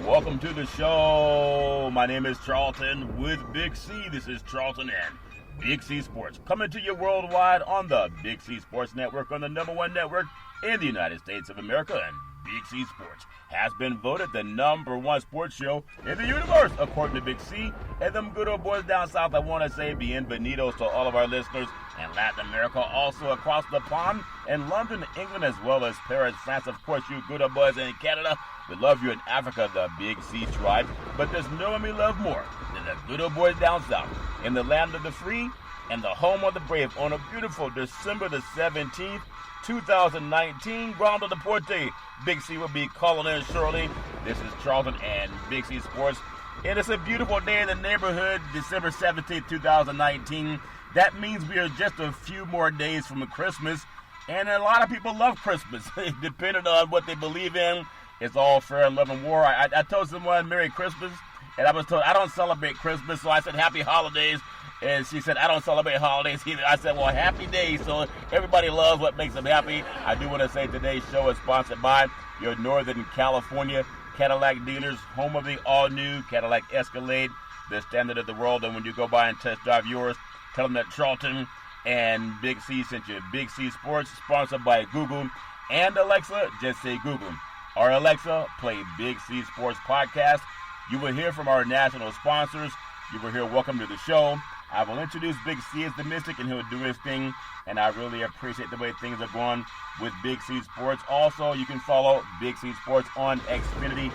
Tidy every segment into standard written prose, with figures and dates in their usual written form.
Welcome to the show. My name is Charlton with Big C. This is Charlton and Big C Sports, coming to you worldwide on the Big C Sports Network, on the #1 network in the United States of America. And Big C Sports has been voted the #1 sports show in the universe, according to Big C. And them good old boys down south, I want to say bienvenidos to all of our listeners in Latin America, also across the pond in London, England, as well as Paris, France. Of course, you good old boys in Canada. We love you in Africa, the Big C tribe. But there's no one we love more than the good old boys down south in the land of the free and the home of the brave on a beautiful December the 17th, 2019. Ground Deporte. Big C will be calling in shortly. This is Charlton and Big C Sports. And it's a beautiful day in the neighborhood, December 17th, 2019. That means we are just a few more days from Christmas. And a lot of people love Christmas, depending on what they believe in. It's all fair in love and war. I told someone Merry Christmas, and I was told I don't celebrate Christmas, so I said Happy Holidays. And she said, I don't celebrate holidays either. I said, well, happy days, so everybody loves what makes them happy. I do want to say today's show is sponsored by your Northern California Cadillac dealers, home of the all-new Cadillac Escalade, the standard of the world. And when you go by and test drive yours, tell them that Charlton and Big C sent you. Big C Sports, sponsored by Google and Alexa. Just say Google. Or Alexa, play Big C Sports Podcast. You will hear from our national sponsors. You will hear Welcome to the Show. I will introduce Big C as the Mystic, and he'll do his thing. And I really appreciate the way things are going with Big C Sports. Also, you can follow Big C Sports on Xfinity,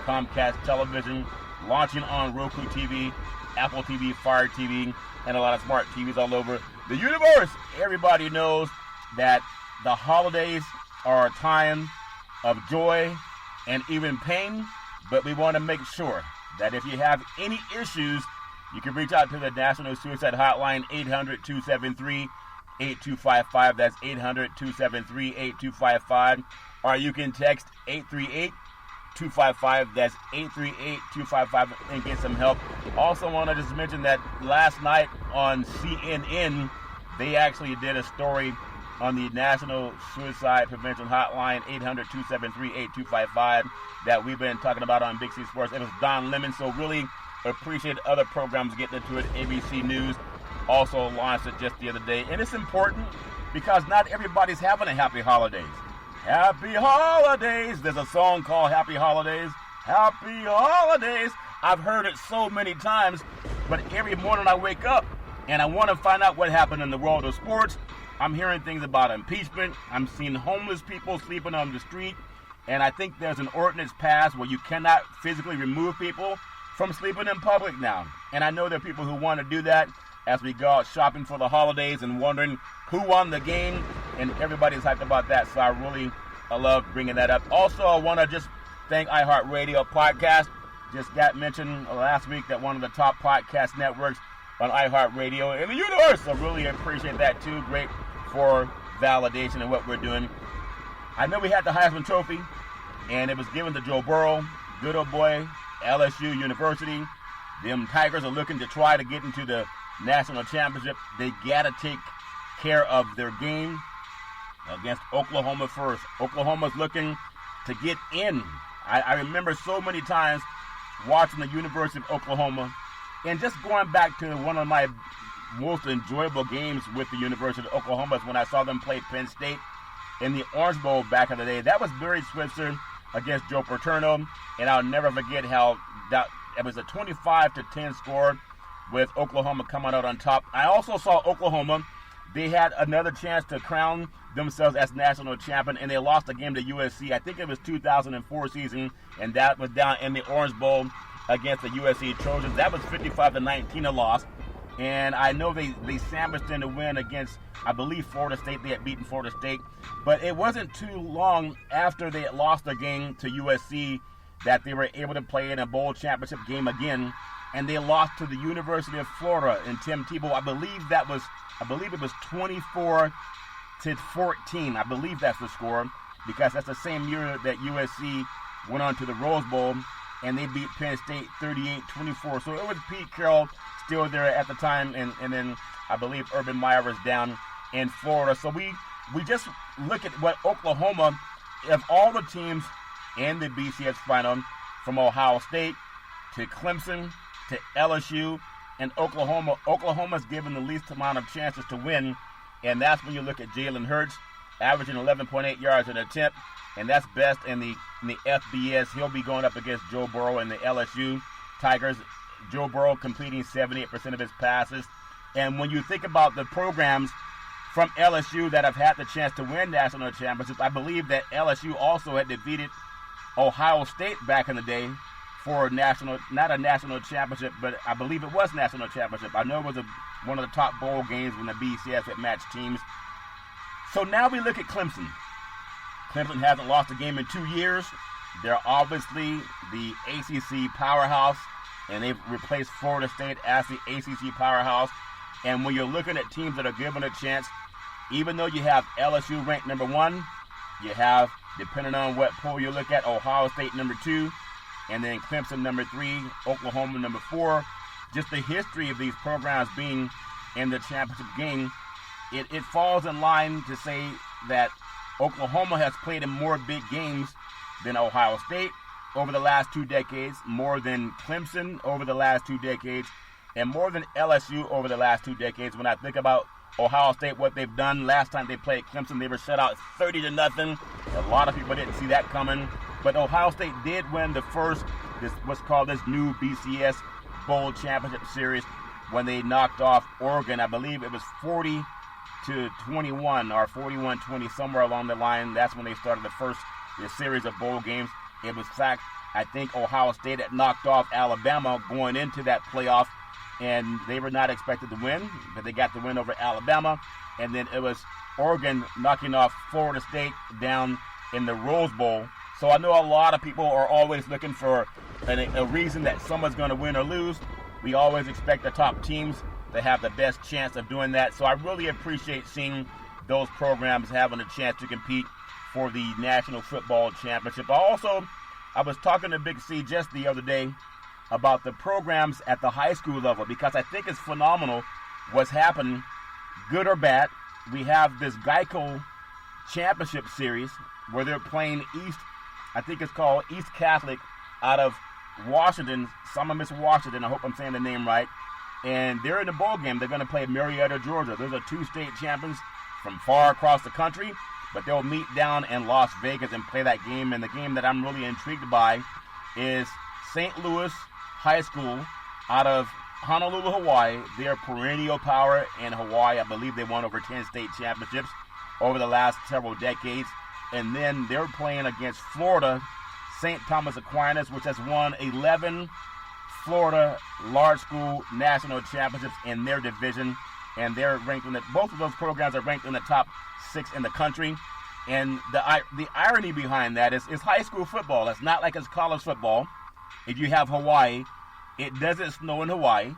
Comcast Television, launching on Roku TV, Apple TV, Fire TV, and a lot of smart TVs all over the universe. Everybody knows that the holidays are a time of joy and even pain, but we want to make sure that if you have any issues, you can reach out to the National Suicide Hotline, 800-273-8255. That's 800-273-8255. Or you can text 838-255. That's 838-255 and get some help. Also want to just mention that last night on CNN, they actually did a story on the National Suicide Prevention Hotline, 800-273-8255, that we've been talking about on Big C Sports. It was Don Lemon, so really appreciate other programs getting into it. ABC News also launched it just the other day. And it's important because not everybody's having a happy holidays. Happy holidays. There's a song called Happy Holidays. Happy holidays. I've heard it so many times, but every morning I wake up and I want to find out what happened in the world of sports. I'm hearing things about impeachment. I'm seeing homeless people sleeping on the street. And I think there's an ordinance passed where you cannot physically remove people from sleeping in public now. And I know there are people who want to do that as we go out shopping for the holidays and wondering who won the game. And everybody's hyped about that. So I love bringing that up. Also, I want to just thank iHeartRadio Podcast. Just got mentioned last week that one of the top podcast networks on iHeartRadio in the universe. I really appreciate that too. Great for validation of what we're doing. I know we had the Heisman Trophy, and it was given to Joe Burrow. Good old boy, LSU University. Them Tigers are looking to try to get into the national championship. They got to take care of their game against Oklahoma first. Oklahoma's looking to get in. I remember so many times watching the University of Oklahoma and just going back to one of my most enjoyable games with the University of Oklahoma is when I saw them play Penn State in the Orange Bowl back in the day. That was Barry Switzer against Joe Paterno, and I'll never forget how it was a 25-10 score with Oklahoma coming out on top. I also saw Oklahoma. They had another chance to crown themselves as national champion, and they lost a game to USC. I think it was 2004 season, and that was down in the Orange Bowl against the USC Trojans. That was 55-19 a loss. And I know they sandwiched in a win against, I believe, Florida State. They had beaten Florida State. But it wasn't too long after they had lost their game to USC that they were able to play in a bowl championship game again. And they lost to the University of Florida and Tim Tebow. I believe it was 24-14. I believe that's the score, because that's the same year that USC went on to the Rose Bowl and they beat Penn State 38-24. So it was Pete Carroll still there at the time, and then I believe Urban Meyer was down in Florida. So we just look at what Oklahoma, of all the teams in the BCS final, from Ohio State to Clemson to LSU and Oklahoma. Oklahoma's given the least amount of chances to win, and that's when you look at Jalen Hurts, averaging 11.8 yards an attempt, and that's best in the FBS. He'll be going up against Joe Burrow and the LSU Tigers. Joe Burrow completing 78% of his passes. And when you think about the programs from LSU that have had the chance to win national championships, I believe that LSU also had defeated Ohio State back in the day for not a national championship, but I believe it was national championship. I know it was one of the top bowl games when the BCS had matched teams. So now we look at Clemson. Clemson hasn't lost a game in 2 years. They're obviously the ACC powerhouse, and they've replaced Florida State as the ACC powerhouse. And when you're looking at teams that are given a chance, even though you have LSU ranked number 1, you have, depending on what poll you look at, Ohio State number 2, and then Clemson number 3, Oklahoma number 4. Just the history of these programs being in the championship game, it falls in line to say that Oklahoma has played in more big games than Ohio State over the last 2 decades, more than Clemson over the last 2 decades, and more than LSU over the last 2 decades. When I think about Ohio State, what they've done last time they played Clemson, they were shut out 30-0. A lot of people didn't see that coming. But Ohio State did win the first, what's called this new BCS Bowl Championship Series when they knocked off Oregon. I believe it was 40-21 or 41-20, somewhere along the line. That's when they started the series of bowl games. It was fact, I think Ohio State had knocked off Alabama going into that playoff, and they were not expected to win, but they got the win over Alabama. And then it was Oregon knocking off Florida State down in the Rose Bowl. So I know a lot of people are always looking for a reason that someone's going to win or lose. We always expect the top teams to have the best chance of doing that. So I really appreciate seeing those programs having a chance to compete for the National Football Championship. I was talking to Big C just the other day about the programs at the high school level, because I think it's phenomenal what's happening, good or bad. We have this Geico Championship Series where they're playing I think it's called East Catholic out of Washington, Summer Miss Washington, I hope I'm saying the name right. And they're in the bowl game. They're going to play Marietta, Georgia. Those are 2 state champions from far across the country, but they'll meet down in Las Vegas and play that game. And the game that I'm really intrigued by is St. Louis High School out of Honolulu, Hawaii. They're perennial power in Hawaii. I believe they won over 10 state championships over the last several decades. And then they're playing against Florida, St. Thomas Aquinas, which has won 11 Florida large school national championships in their division. And they're ranked both of those programs are ranked in the top 6 in the country. And the irony behind that is high school football. It's not like it's college football. If you have Hawaii, it doesn't snow in Hawaii.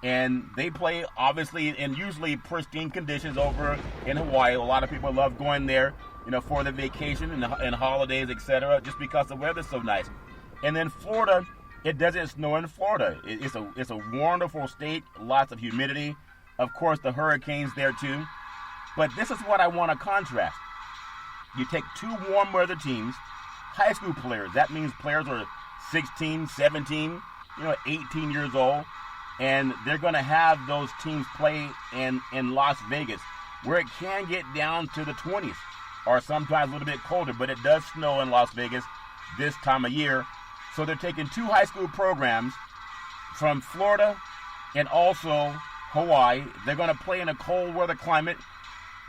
And they play, obviously, in usually pristine conditions over in Hawaii. A lot of people love going there, for the vacation and holidays, etc., just because the weather's so nice. And then Florida, it doesn't snow in Florida. It's a wonderful state, lots of humidity. Of course, the hurricanes there too. But this is what I want to contrast. You take 2 warm weather teams, high school players. That means players are 16, 17, 18 years old. And they're going to have those teams play in Las Vegas, where it can get down to the 20s or sometimes a little bit colder, but it does snow in Las Vegas this time of year. So they're taking 2 high school programs from Florida and also Hawaii. They're going to play in a cold weather climate.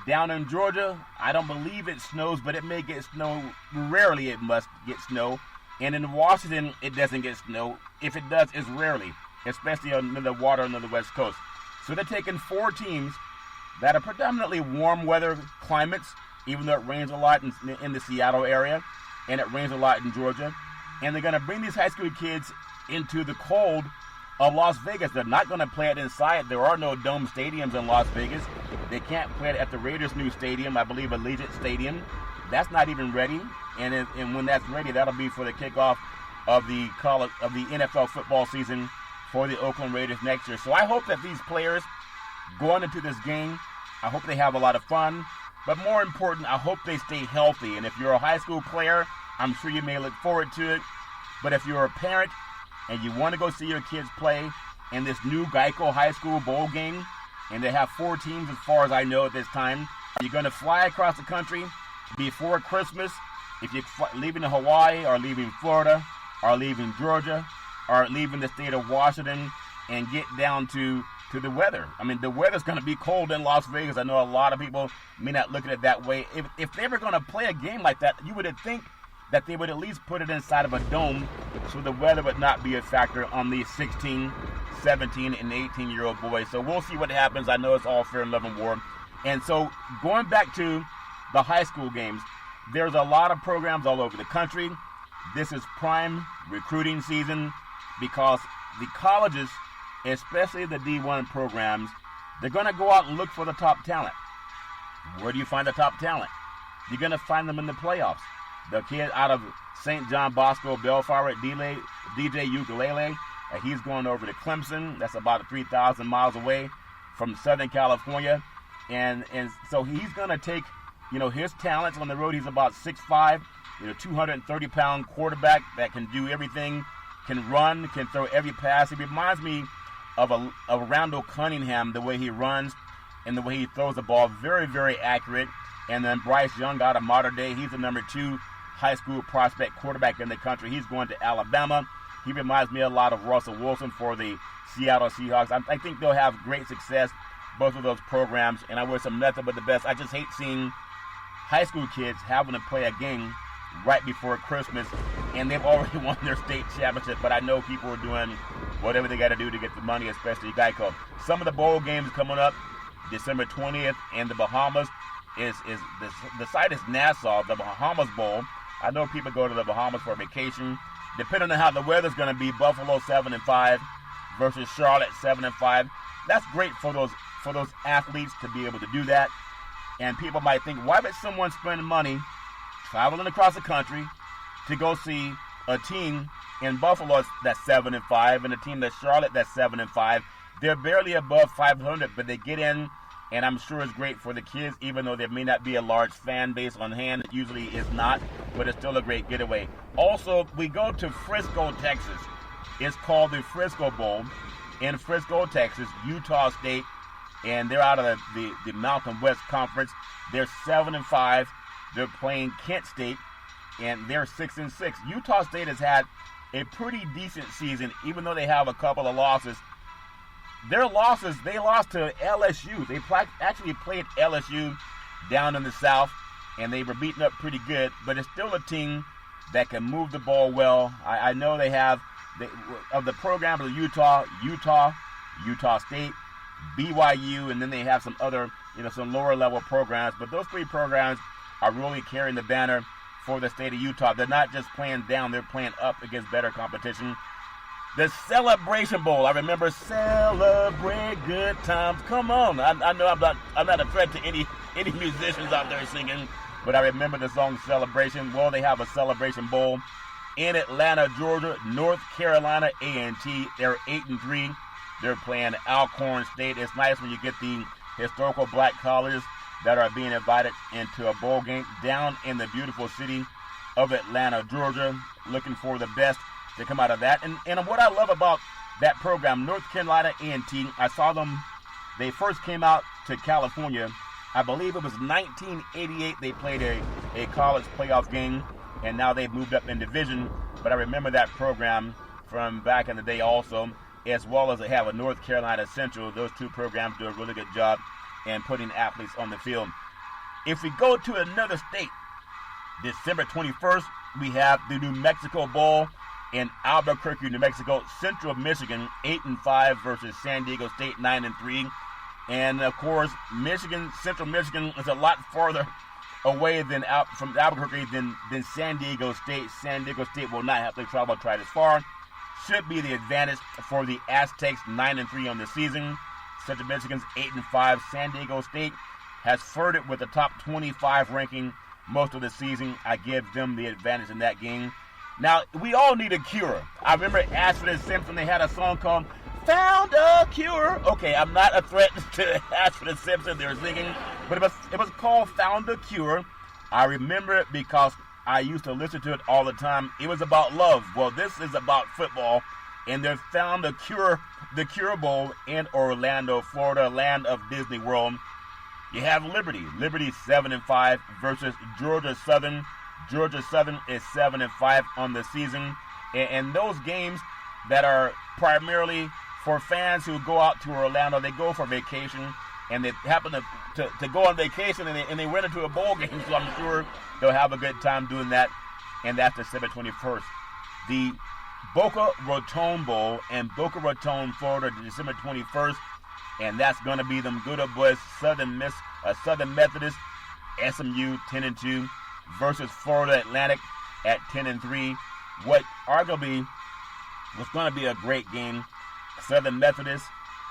Down in Georgia, I don't believe it snows, but it may get snow. Rarely it must get snow. And in Washington, it doesn't get snow. If it does, it's rarely, especially on the water on the West Coast. So they're taking 4 teams that are predominantly warm weather climates, even though it rains a lot in the Seattle area, and it rains a lot in Georgia. And they're going to bring these high school kids into the cold of Las Vegas. They're not going to play it inside. There are no dome stadiums in Las Vegas. They can't play it at the Raiders' new stadium, I believe Allegiant Stadium. That's not even ready. And when that's ready, that'll be for the kickoff of the NFL football season for the Oakland Raiders next year. So I hope that these players going into this game, I hope they have a lot of fun. But more important, I hope they stay healthy. And if you're a high school player, I'm sure you may look forward to it. But if you're a parent and you want to go see your kids play in this new Geico High School Bowl game, and they have 4 teams as far as I know at this time, you're going to fly across the country before Christmas. If you're leaving Hawaii or leaving Florida or leaving Georgia or leaving the state of Washington and get down to the weather. I mean, the weather's going to be cold in Las Vegas. I know a lot of people may not look at it that way. If they were going to play a game like that, you would think that they would at least put it inside of a dome so the weather would not be a factor on the 16, 17, and 18-year-old boys. So we'll see what happens. I know it's all fair and love and war. And so going back to the high school games, there's a lot of programs all over the country. This is prime recruiting season because the colleges, especially the D1 programs, they're going to go out and look for the top talent. Where do you find the top talent? You're going to find them in the playoffs. The kid out of St. John Bosco, Bellflower, DJ Ukulele, he's going over to Clemson. That's about 3,000 miles away from Southern California. And so he's going to take, his talents on the road. He's about 6'5", 230-pound quarterback that can do everything, can run, can throw every pass. He reminds me of Randall Cunningham, the way he runs and the way he throws the ball. Very, very accurate. And then Bryce Young out of Mater Dei. He's the number 2 high school prospect quarterback in the country. He's going to Alabama. He reminds me a lot of Russell Wilson for the Seattle Seahawks. I think they'll have great success, both of those programs, and I wish them nothing but the best. I just hate seeing high school kids having to play a game right before Christmas, and they've already won their state championship, but I know people are doing whatever they got to do to get the money, especially Geico. Some of the bowl games coming up, December 20th in the Bahamas. The site is Nassau, the Bahamas Bowl. I know people go to the Bahamas for vacation. Depending on how the weather's going to be, Buffalo 7-5 versus Charlotte 7-5. That's great for those athletes to be able to do that. And people might think, why would someone spend money traveling across the country to go see a team in Buffalo that's 7-5 and a team that's Charlotte that's 7-5? They're barely above 500, but they get in. And I'm sure it's great for the kids, even though there may not be a large fan base on hand. It usually is not, but it's still a great getaway. Also, we go to Frisco, Texas. It's called the Frisco Bowl in Frisco, Texas, Utah State, and they're out of the Mountain West Conference. They're 7-5. They're playing Kent State, and they're 6-6. Utah State has had a pretty decent season, even though they have a couple of losses. Their losses, they lost to LSU. They actually played LSU down in the South, and they were beaten up pretty good, but it's still a team that can move the ball well. I know they have, of the programs of Utah State, BYU, and then they have some other, some lower level programs, but those 3 programs are really carrying the banner for the state of Utah. They're not just playing down, they're playing up against better competition. The Celebration Bowl. I remember celebrate good times. Come on. I know I'm not a threat to any musicians out there singing, but I remember the song Celebration. Well, they have a Celebration Bowl in Atlanta, Georgia. North Carolina A&T. They're 8-3. They're playing Alcorn State. It's nice when you get the historical black colleges that are being invited into a bowl game down in the beautiful city of Atlanta, Georgia. Looking for the best to come out of that. And what I love about that program, North Carolina A&T, I saw them, they first came out to California, I believe it was 1988, they played a college playoff game, and now they've moved up in division, but I remember that program from back in the day also, as well as they have a North Carolina Central. Those 2 programs do a really good job in putting athletes on the field. If we go to another state, December 21st, we have the New Mexico Bowl in Albuquerque, New Mexico. Central Michigan 8-5 versus San Diego State 9-3. And of course, Central Michigan is a lot farther away from Albuquerque than San Diego State. San Diego State will not have to travel quite as far. Should be the advantage for the Aztecs, 9-3 on the season. Central Michigan's 8-5. San Diego State has flirted with the top 25 ranking most of the season. I give them the advantage in that game. Now, we all need a cure. I remember Ashford and Simpson, they had a song called Found a Cure. Okay, I'm not a threat to Ashford and Simpson, they were singing, but it was called Found a Cure. I remember it because I used to listen to it all the time. It was about love. Well, this is about football, and they've found the Cure Bowl in Orlando, Florida, land of Disney World. You have Liberty 7-5 versus Georgia Southern. Georgia Southern is 7-5 on the season, and those games that are primarily for fans who go out to Orlando, they go for vacation, and they happen to go on vacation, and they run into a bowl game, so I'm sure they'll have a good time doing that, and that's December 21st. The Boca Raton Bowl in Boca Raton, Florida, December 21st, and that's going to be them good old boys, Southern Methodist, SMU 10-2 versus Florida Atlantic at 10-3. What arguably was going to be a great game. Southern Methodist,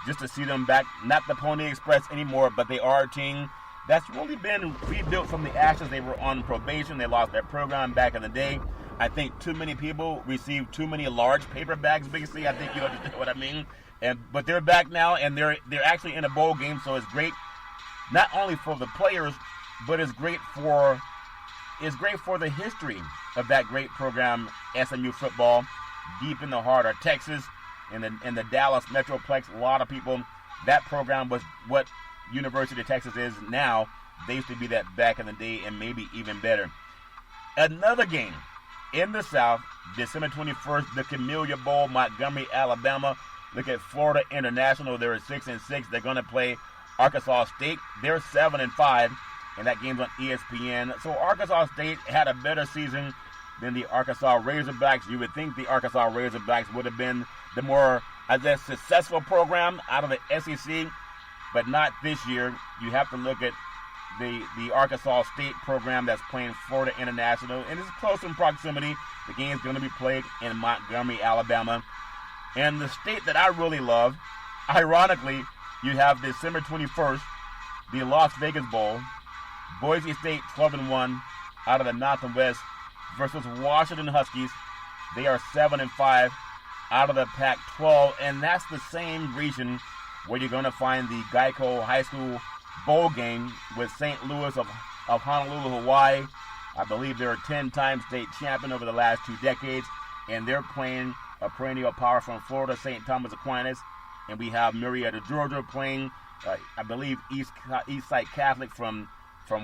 just to see them back, not the Pony Express anymore, but they are a team that's really been rebuilt from the ashes. They were on probation. They lost their program back in the day. I think too many people received too many large paper bags, Big C. I think you understand what I mean. But they're back now, and they're actually in a bowl game, so it's great not only for the players, but it's great for the history of that great program, SMU football, deep in the heart of Texas, in the Dallas Metroplex. A lot of people, that program was what University of Texas is now. They used to be that back in the day, and maybe even better. Another game in the South, December 21st, the Camellia Bowl, Montgomery, Alabama. Look at Florida International. They're 6-6. They're going to play Arkansas State. They're 7-5, and that game's on ESPN. So Arkansas State had a better season than the Arkansas Razorbacks. You would think the Arkansas Razorbacks would have been the more, I guess, successful program out of the SEC, but not this year. You have to look at the Arkansas State program that's playing Florida International, and it's close in proximity. The game's going to be played in Montgomery, Alabama. And the state that I really love, ironically, you have December 21st, the Las Vegas Bowl, Boise State 12-1 out of the North and West versus Washington Huskies. They are 7-5 out of the Pac-12, and that's the same region where you're going to find the Geico High School Bowl game with St. Louis of Honolulu, Hawaii. I believe they're a 10-time state champion over the last 2 decades, and they're playing a perennial power from Florida, St. Thomas Aquinas, and we have Marietta, Georgia playing, I believe, East Side Catholic from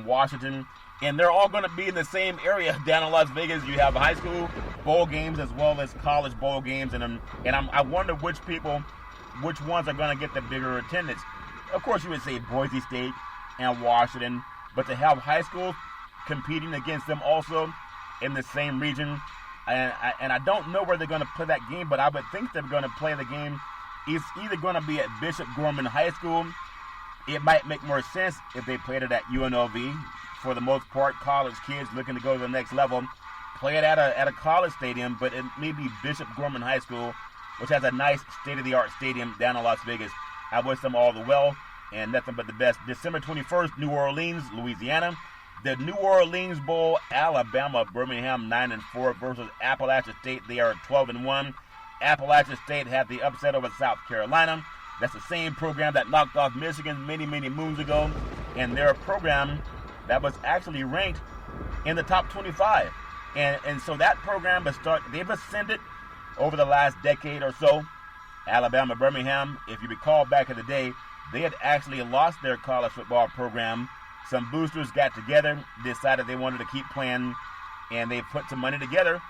Washington, and they're all going to be in the same area down in Las Vegas. You have high school bowl games as well as college bowl games, and I wonder which ones are going to get the bigger attendance. Of course, you would say Boise State and Washington, but to have high school competing against them also in the same region. And I don't know where they're going to play that game, but I would think they're going to play the game. It's either going to be at Bishop Gorman High School. It might make more sense if they played it at UNLV. For the most part, college kids looking to go to the next level play it at a college stadium, but it may be Bishop Gorman High School, which has a nice state-of-the-art stadium down in Las Vegas. I wish them all the well and nothing but the best. December 21st, New Orleans, Louisiana. The New Orleans Bowl, Alabama, Birmingham 9-4 versus Appalachian State. They are 12-1. Appalachian State had the upset over South Carolina. That's the same program that knocked off Michigan many, many moons ago. And they're a program that was actually ranked in the top 25. And so that program they've ascended over the last decade or so. Alabama, Birmingham, if you recall back in the day, they had actually lost their college football program. Some boosters got together, decided they wanted to keep playing, and they put some money together,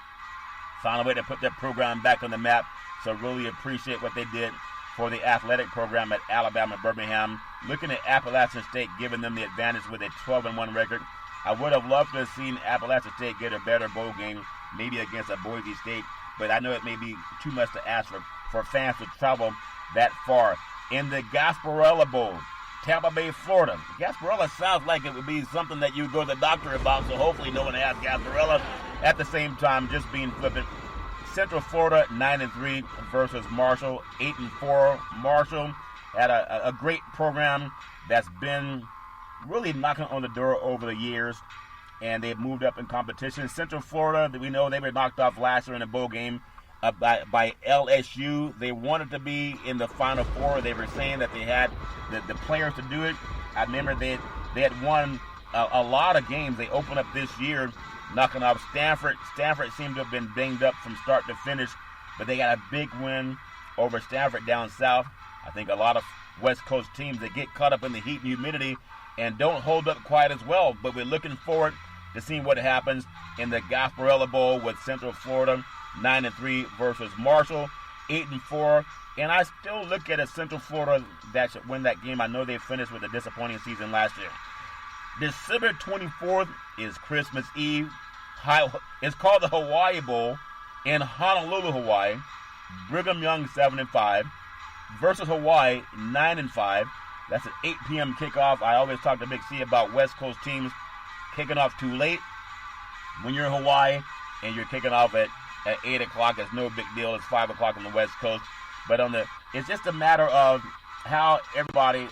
found a way to put their program back on the map. So really appreciate what they did for the athletic program at Alabama, Birmingham. Looking at Appalachian State, giving them the advantage with a 12-1 record. I would have loved to have seen Appalachian State get a better bowl game, maybe against a Boise State, but I know it may be too much to ask for fans to travel that far. In the Gasparilla Bowl, Tampa Bay, Florida. Gasparilla sounds like it would be something that you go to the doctor about, so hopefully no one has Gasparilla. At the same time, just being flippant. Central Florida, 9-3 versus Marshall, 8-4. Marshall had a great program that's been really knocking on the door over the years, and they've moved up in competition. Central Florida, we know they were knocked off last year in a bowl game by LSU. They wanted to be in the Final Four. They were saying that they had the players to do it. I remember they had won a lot of games. They opened up this year knocking off Stanford. Stanford seemed to have been banged up from start to finish, but they got a big win over Stanford down south. I think a lot of West Coast teams that get caught up in the heat and humidity and don't hold up quite as well, but we're looking forward to seeing what happens in the Gasparilla Bowl with Central Florida 9-3 versus Marshall 8-4. And I still look at a Central Florida that should win that game. I know they finished with a disappointing season last year. December 24th is Christmas Eve. It's called the Hawaii Bowl in Honolulu, Hawaii. Brigham Young 7-5 versus Hawaii 9-5. That's an 8 p.m. kickoff. I always talk to Big C about West Coast teams kicking off too late. When you're in Hawaii and you're kicking off at 8 o'clock, it's no big deal. It's 5 o'clock on the West Coast. But it's just a matter of how everybody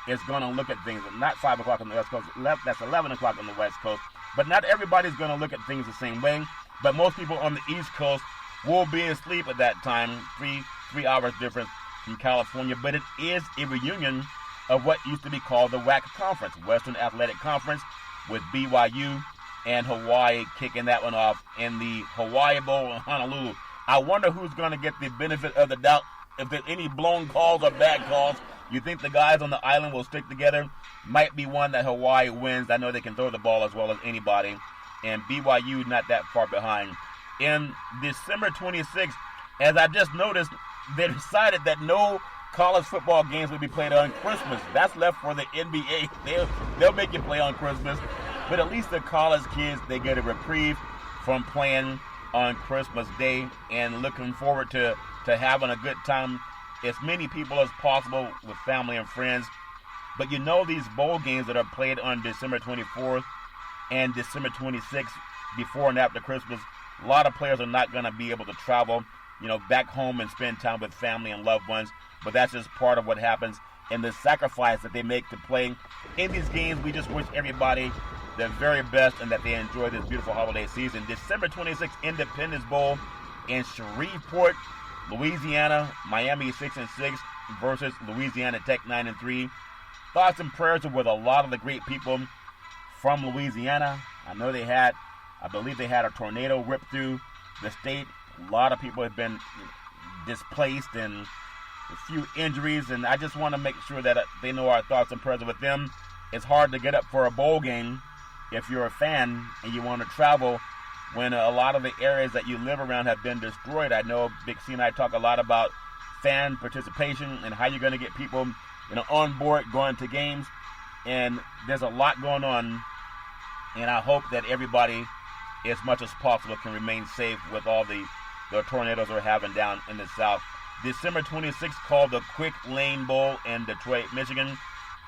is going to look at things. Not 5 o'clock on the West Coast. That's 11 o'clock on the West Coast. But not everybody's going to look at things the same way. But most people on the East Coast will be asleep at that time. Three hours difference from California. But it is a reunion of what used to be called the WAC Conference, Western Athletic Conference, with BYU and Hawaii kicking that one off in the Hawaii Bowl in Honolulu. I wonder who's going to get the benefit of the doubt. If there's any blown calls or bad calls, you think the guys on the island will stick together? Might be one that Hawaii wins. I know they can throw the ball as well as anybody. And BYU not that far behind. In December 26th, as I just noticed, they decided that no college football games will be played on Christmas. That's left for the NBA. They'll make you play on Christmas. But at least the college kids, they get a reprieve from playing on Christmas Day and looking forward to having a good time, as many people as possible with family and friends. But you know, these bowl games that are played on December 24th and December 26th, before and after Christmas, a lot of players are not going to be able to travel, back home and spend time with family and loved ones. But that's just part of what happens and the sacrifice that they make to play in these games. We just wish everybody the very best and that they enjoy this beautiful holiday season. December 26th, Independence Bowl in Shreveport, Louisiana. Miami 6-6 versus Louisiana Tech 9-3. Thoughts and prayers are with a lot of the great people from Louisiana. I believe they had a tornado rip through the state. A lot of people have been displaced and a few injuries, and I just want to make sure that they know our thoughts and prayers are with them. It's hard to get up for a bowl game if you're a fan and you want to travel when a lot of the areas that you live around have been destroyed. I know Big C and I talk a lot about fan participation and how you're going to get people on board going to games, and there's a lot going on, and I hope that everybody, as much as possible, can remain safe with all the tornadoes we're having down in the south. December 26th, called the Quick Lane Bowl in Detroit, Michigan.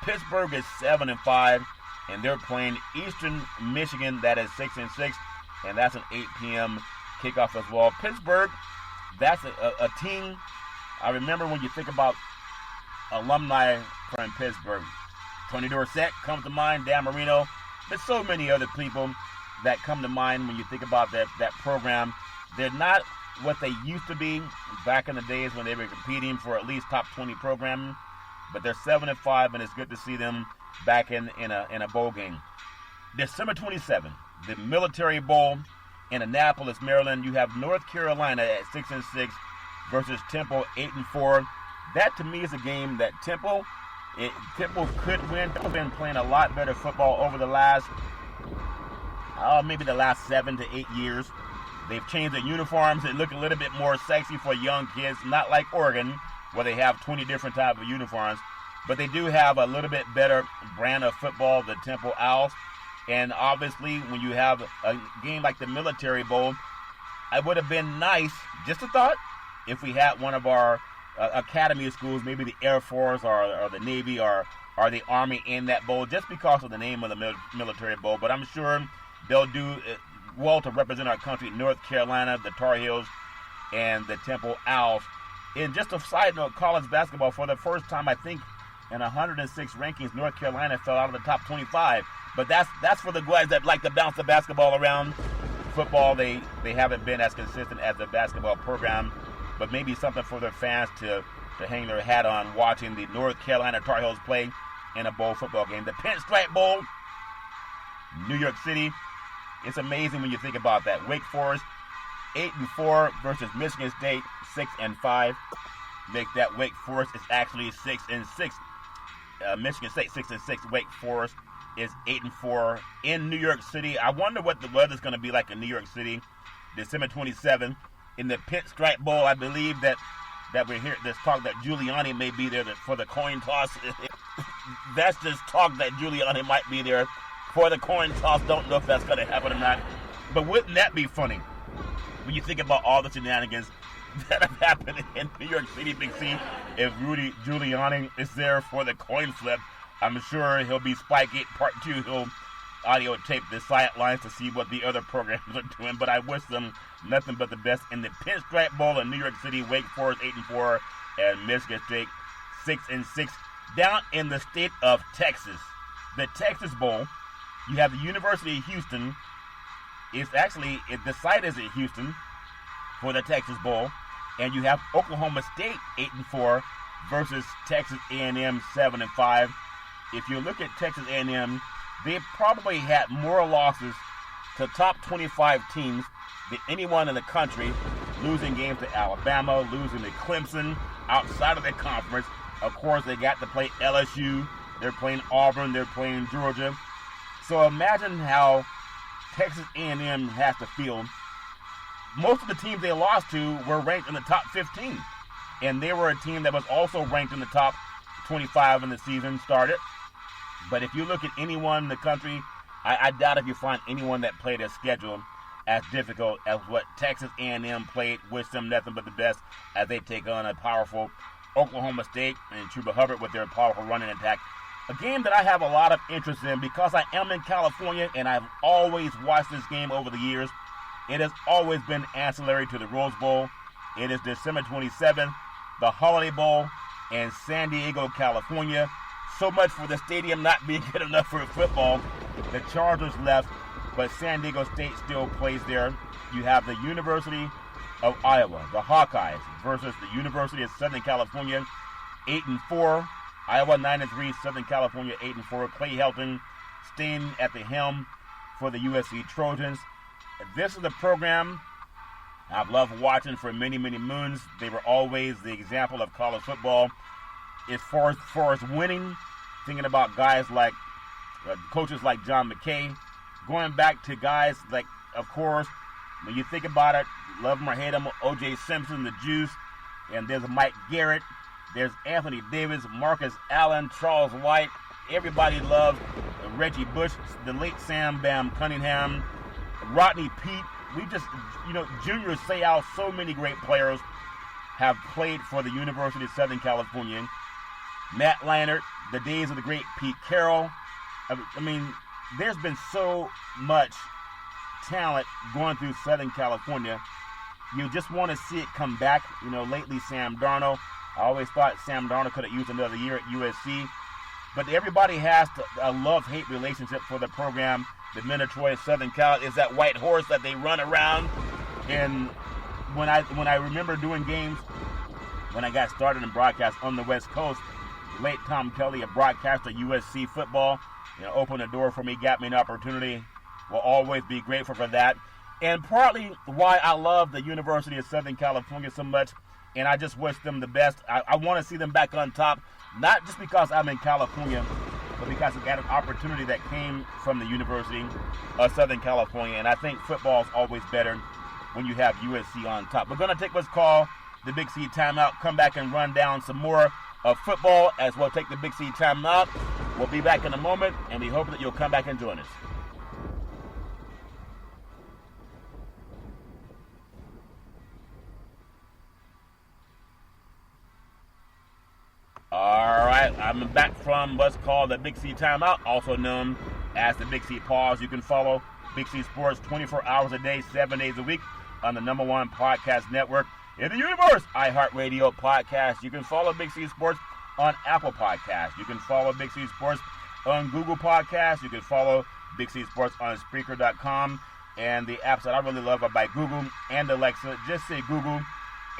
Pittsburgh is 7-5, and they're playing Eastern Michigan, that is 6-6, and that's an 8 p.m. kickoff as well. Pittsburgh, that's a team. I remember when you think about alumni from Pittsburgh, Tony Dorsett comes to mind, Dan Marino, but so many other people that come to mind when you think about that program. They're not what they used to be back in the days when they were competing for at least top 20 programming, but they're 7-5, and it's good to see them back in a bowl game. December 27th, the Military Bowl in Annapolis, Maryland. You have North Carolina at 6-6 versus Temple 8-4. That to me is a game that Temple could win. Temple's been playing a lot better football over the last maybe the last 7 to 8 years. They've changed their uniforms. They look a little bit more sexy for young kids, not like Oregon, where they have 20 different types of uniforms. But they do have a little bit better brand of football, the Temple Owls. And obviously, when you have a game like the Military Bowl, it would have been nice, just a thought, if we had one of our academy schools, maybe the Air Force or the Navy or the Army in that bowl, just because of the name of the Military Bowl. But I'm sure they'll do well to represent our country. North Carolina, the Tar Heels, and the Temple Owls. And just a side note, college basketball, for the first time, I think, in 106 rankings, North Carolina fell out of the top 25. But that's for the guys that like to bounce the basketball around. Football, they haven't been as consistent as the basketball program. But maybe something for their fans to hang their hat on, watching the North Carolina Tar Heels play in a bowl football game. The Pinstripe Bowl, New York City. It's amazing when you think about that. Wake Forest 8-4 versus Michigan State 6-5. Make that Wake Forest is actually 6-6. Michigan State 6-6. Wake Forest is 8-4 in New York City. I wonder what the weather's going to be like in New York City, December 27th, in the Pinstripe Bowl. I believe that we're here. There's talk that Giuliani may be there for the coin toss. That's just talk that Giuliani might be there for the coin toss. Don't know if that's going to happen or not. But wouldn't that be funny when you think about all the shenanigans that have happened in New York City, Big C? If Rudy Giuliani is there for the coin flip, I'm sure he'll be Spygate Part 2. He'll audio tape the sidelines to see what the other programs are doing. But I wish them nothing but the best in the Pinstripe Bowl in New York City. Wake Forest 8-4 and Michigan State 6-6. Down in the state of Texas, the Texas Bowl, you have the University of Houston. The site is in Houston for the Texas Bowl. And you have Oklahoma State 8-4 versus Texas A&M 7-5. If you look at Texas A&M, they probably had more losses to top 25 teams than anyone in the country, losing games to Alabama, losing to Clemson outside of their conference. Of course, they got to play LSU. They're playing Auburn. They're playing Georgia. So imagine how Texas A&M has to feel. Most of the teams they lost to were ranked in the top 15. And they were a team that was also ranked in the top 25 when the season started. But if you look at anyone in the country, I doubt if you find anyone that played a schedule as difficult as what Texas A&M played. Wish them nothing but the best as they take on a powerful Oklahoma State and Chuba Hubbard with their powerful running attack. A game that I have a lot of interest in because I am in California and I've always watched this game over the years. It has always been ancillary to the Rose Bowl. It is December 27th, the Holiday Bowl in San Diego, California. So much for the stadium not being good enough for football. The Chargers left, but San Diego State still plays there. You have the University of Iowa, the Hawkeyes, versus the University of Southern California, 8-4. Iowa 9-3, Southern California 8-4. Clay Helton staying at the helm for the USC Trojans. This is a program I've loved watching for many, many moons. They were always the example of college football. As far as winning, thinking about guys like coaches like John McKay, going back to guys like, of course, when you think about it, love him or hate him, O.J. Simpson, the Juice, and there's Mike Garrett, there's Anthony Davis, Marcus Allen, Charles White. Everybody loves Reggie Bush, the late Sam Bam Cunningham, Rodney Peete. We just, Junior Seau, so many great players have played for the University of Southern California. Matt Leinart, the days of the great Pete Carroll. I mean, there's been so much talent going through Southern California. You just want to see it come back. Lately Sam Darnold. I always thought Sam Darnold could have used another year at USC. But everybody has a love-hate relationship for the program. The men of Troy, Southern Cal, is that white horse that they run around. And when I remember doing games, when I got started in broadcast on the West Coast, late Tom Kelly, a broadcaster at USC football, opened the door for me, got me an opportunity. Will always be grateful for that. And partly why I love the University of Southern California so much, and I just wish them the best. I want to see them back on top, not just because I'm in California, but because I got an opportunity that came from the University of Southern California. And I think football is always better when you have USC on top. We're going to take what's called the Big C timeout, come back and run down some more of football as we'll take the Big C timeout. We'll be back in a moment, and we hope that you'll come back and join us. All right, I'm back from what's called the Big C Timeout, also known as the Big C Pause. You can follow Big C Sports 24 hours a day, 7 days a week on the #1 podcast network in the universe, iHeartRadio Podcast. You can follow Big C Sports on Apple Podcasts. You can follow Big C Sports on Google Podcasts. You can follow Big C Sports on Spreaker.com. And the apps that I really love are by Google and Alexa. Just say Google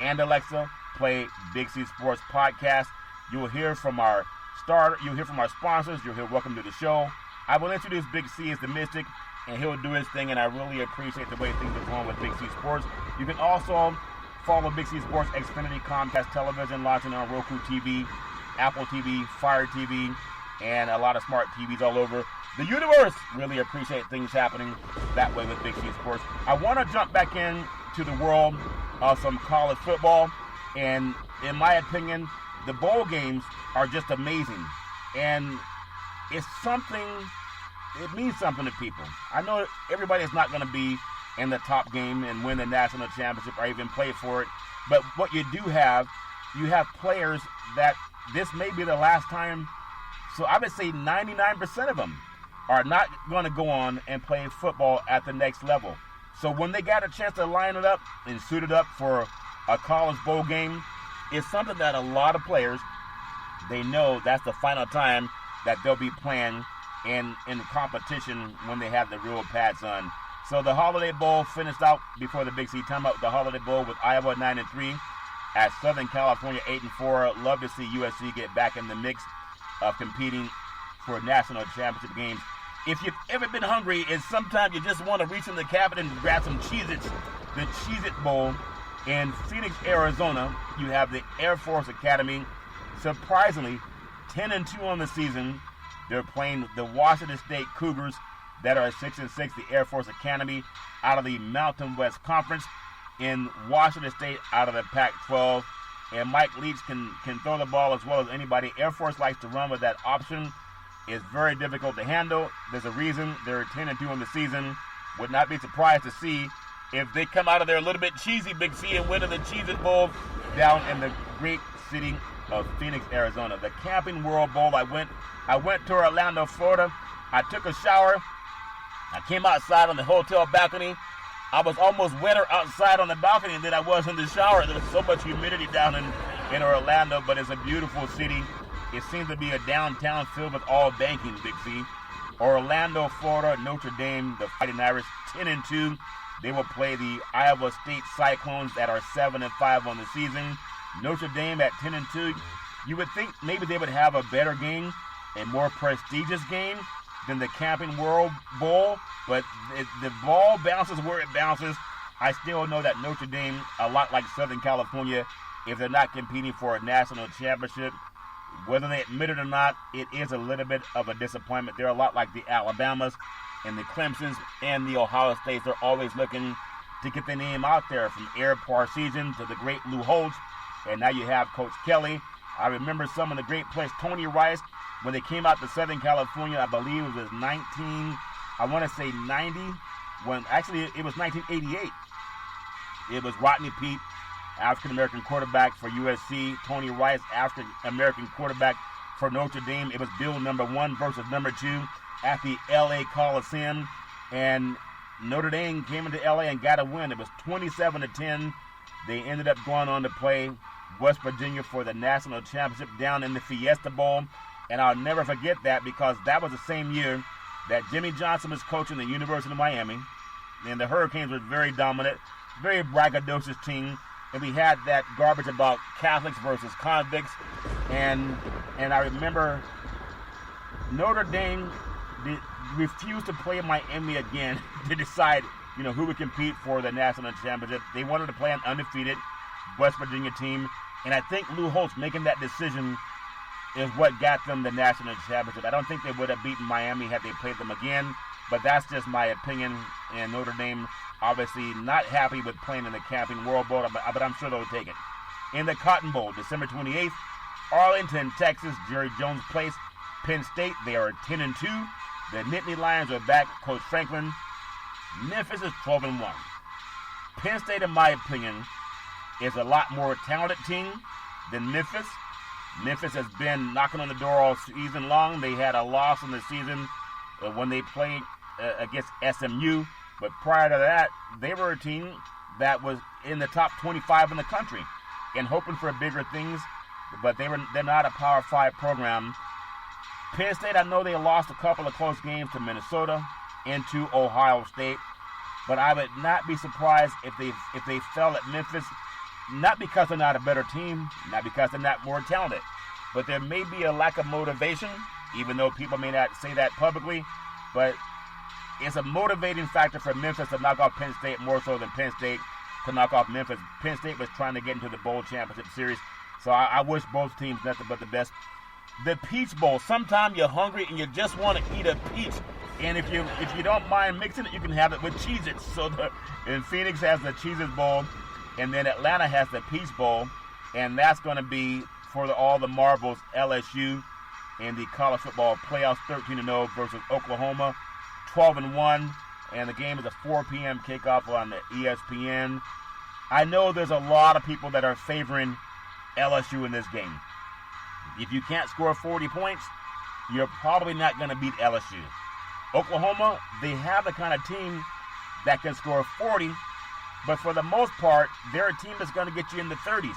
and Alexa, play Big C Sports Podcast. You'll hear from our sponsors. You'll hear Welcome to the Show, I will introduce Big C as the Mystic, and he'll do his thing, and I really appreciate the way things are going with Big C Sports. You can also follow Big C Sports Xfinity Comcast Television, launching on Roku TV, Apple TV, Fire TV, and a lot of smart TVs all over the universe. Really appreciate things happening that way with Big C Sports. I want to jump back into the world of some college football, and in my opinion, the bowl games are just amazing, and it's something, it means something to people. I know everybody is not going to be in the top game and win the national championship or even play for it, but what you do have, you have players that this may be the last time. So I would say 99% of them are not going to go on and play football at the next level. So when they got a chance to line it up and suit it up for a college bowl game, it's something that a lot of players, they know that's the final time that they'll be playing in competition when they have the real pads on. So the Holiday Bowl finished out before the Big C. Time out the Holiday Bowl with Iowa 9-3 at Southern California 8-4. Love to see USC get back in the mix of competing for national championship games. If you've ever been hungry and sometimes you just want to reach in the cabinet and grab some Cheez-Its, the Cheez-It Bowl in Phoenix, Arizona, you have the Air Force Academy. Surprisingly, 10-2 on the season. They're playing the Washington State Cougars that are 6-6, the Air Force Academy out of the Mountain West Conference, in Washington State out of the Pac-12. And Mike Leach can throw the ball as well as anybody. Air Force likes to run with that option. It's very difficult to handle. There's a reason they're 10-2 on the season. Would not be surprised to see if they come out of there a little bit cheesy, Big C, and win in the Cheez-It Bowl down in the great city of Phoenix, Arizona. The Camping World Bowl, I went to Orlando, Florida. I took a shower. I came outside on the hotel balcony. I was almost wetter outside on the balcony than I was in the shower. There was so much humidity down in Orlando, but it's a beautiful city. It seems to be a downtown filled with all banking, Big C. Orlando, Florida, Notre Dame, the Fighting Irish, 10-2. They will play the Iowa State Cyclones that are 7-5 on the season. Notre Dame at 10-2. You would think maybe they would have a better game, a more prestigious game than the Camping World Bowl, but the ball bounces where it bounces. I still know that Notre Dame, a lot like Southern California, if they're not competing for a national championship, whether they admit it or not, it is a little bit of a disappointment. They're a lot like the Alabamas and the Clemsons and the Ohio States. They're always looking to get their name out there, from Eric Parseghian to the great Lou Holtz, and now you have Coach Kelly. I remember some of the great players, Tony Rice, when they came out to Southern California, I believe it was 90, when actually it was 1988. It was Rodney Peete, African-American quarterback for USC, Tony Rice, African-American quarterback for Notre Dame. It was Bill number 1 versus number 2 at the LA Coliseum, and Notre Dame came into LA and got a win. It was 27-10. They ended up going on to play West Virginia for the national championship down in the Fiesta Bowl. And I'll never forget that, because that was the same year that Jimmy Johnson was coaching the University of Miami. And the Hurricanes were very dominant, very braggadocious team. And we had that garbage about Catholics versus convicts. And I remember Notre Dame refused to play Miami again to decide, who would compete for the national championship. They wanted to play an undefeated West Virginia team. And I think Lou Holtz making that decision is what got them the national championship. I don't think they would have beaten Miami had they played them again, but that's just my opinion. And Notre Dame obviously not happy with playing in the Camping World Bowl, but I'm sure they'll take it. In the Cotton Bowl, December 28th, Arlington, Texas, Jerry Jones Place, Penn State, they are 10-2. The Nittany Lions are back, Coach Franklin. Memphis is 12-1. Penn State, in my opinion, is a lot more talented team than Memphis. Memphis has been knocking on the door all season long. They had a loss in the season when they played against SMU. But prior to that, they were a team that was in the top 25 in the country and hoping for bigger things. But they're not a Power 5 program. Penn State, I know they lost a couple of close games to Minnesota and to Ohio State. But I would not be surprised if they fell at Memphis. Not because they're not a better team, not because they're not more talented, but there may be a lack of motivation, even though people may not say that publicly. but it's a motivating factor for Memphis to knock off Penn State more so than Penn State to knock off Memphis. Penn State was trying to get into the bowl championship series, so I wish both teams nothing but the best. The Peach Bowl. Sometimes you're hungry and you just want to eat a peach, and if you don't mind mixing it, you can have it with Cheez-Its. So and Phoenix has the Cheez-Its Bowl, and then Atlanta has the Peach Bowl, and that's going to be for all the marbles. LSU in the college football playoffs, 13-0 versus Oklahoma, 12-1, and the game is a 4 p.m. kickoff on the ESPN. I know there's a lot of people that are favoring LSU in this game. If you can't score 40 points, you're probably not going to beat LSU. Oklahoma, they have the kind of team that can score 40, but for the most part, they're a team that's going to get you in the 30s.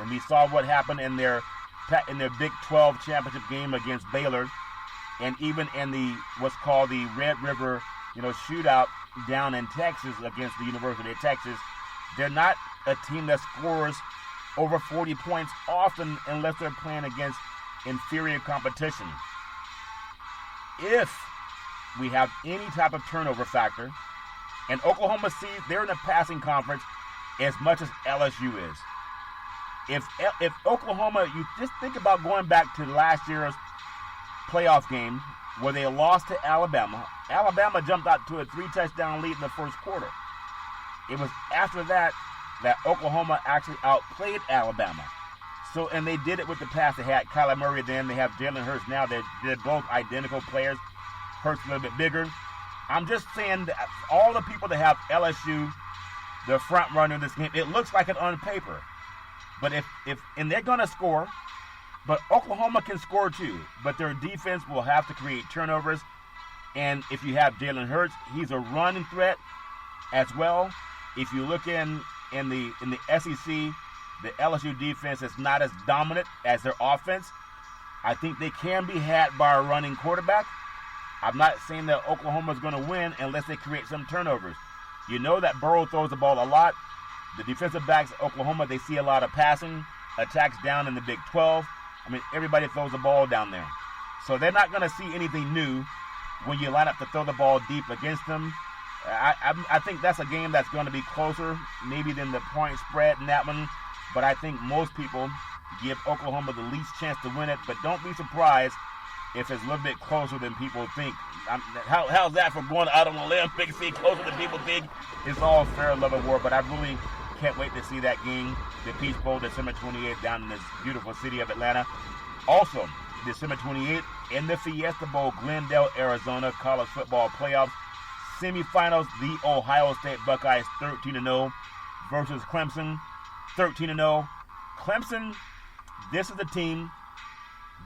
And we saw what happened in their Big 12 championship game against Baylor, and even in the what's called the Red River, shootout down in Texas against the University of Texas. They're not a team that scores over 40 points often unless they're playing against inferior competition. If we have any type of turnover factor, and Oklahoma sees they're in a passing conference as much as LSU is. If Oklahoma, you just think about going back to last year's playoff game where they lost to Alabama. Alabama jumped out to a 3-touchdown lead in the first quarter. It was after that Oklahoma actually outplayed Alabama. So, and they did it with the pass. They had Kyler Murray then. They have Jalen Hurts now. They're both identical players. Hurts a little bit bigger. I'm just saying that all the people that have LSU, the front runner in this game, it looks like it on paper. But and they're going to score, but Oklahoma can score too. But their defense will have to create turnovers. And if you have Jalen Hurts, he's a running threat as well. If you look in the SEC, the LSU defense is not as dominant as their offense. I think they can be had by a running quarterback. I'm not saying that Oklahoma is going to win unless they create some turnovers. You know that Burrow throws the ball a lot. The defensive backs at Oklahoma, they see a lot of passing attacks down in the Big 12. I mean, everybody throws the ball down there. So they're not going to see anything new when you line up to throw the ball deep against them. I think that's a game that's going to be closer maybe than the point spread in that one. But I think most people give Oklahoma the least chance to win it. But don't be surprised if it's a little bit closer than people think. How's that for going out on a limb? Big C closer than people think. It's all fair love and war. But I really can't wait to see that game, the Peach Bowl, December 28th, down in this beautiful city of Atlanta. Also, December 28th, in the Fiesta Bowl, Glendale, Arizona, college football playoffs, semifinals, the Ohio State Buckeyes 13-0 versus Clemson 13-0. Clemson, this is a team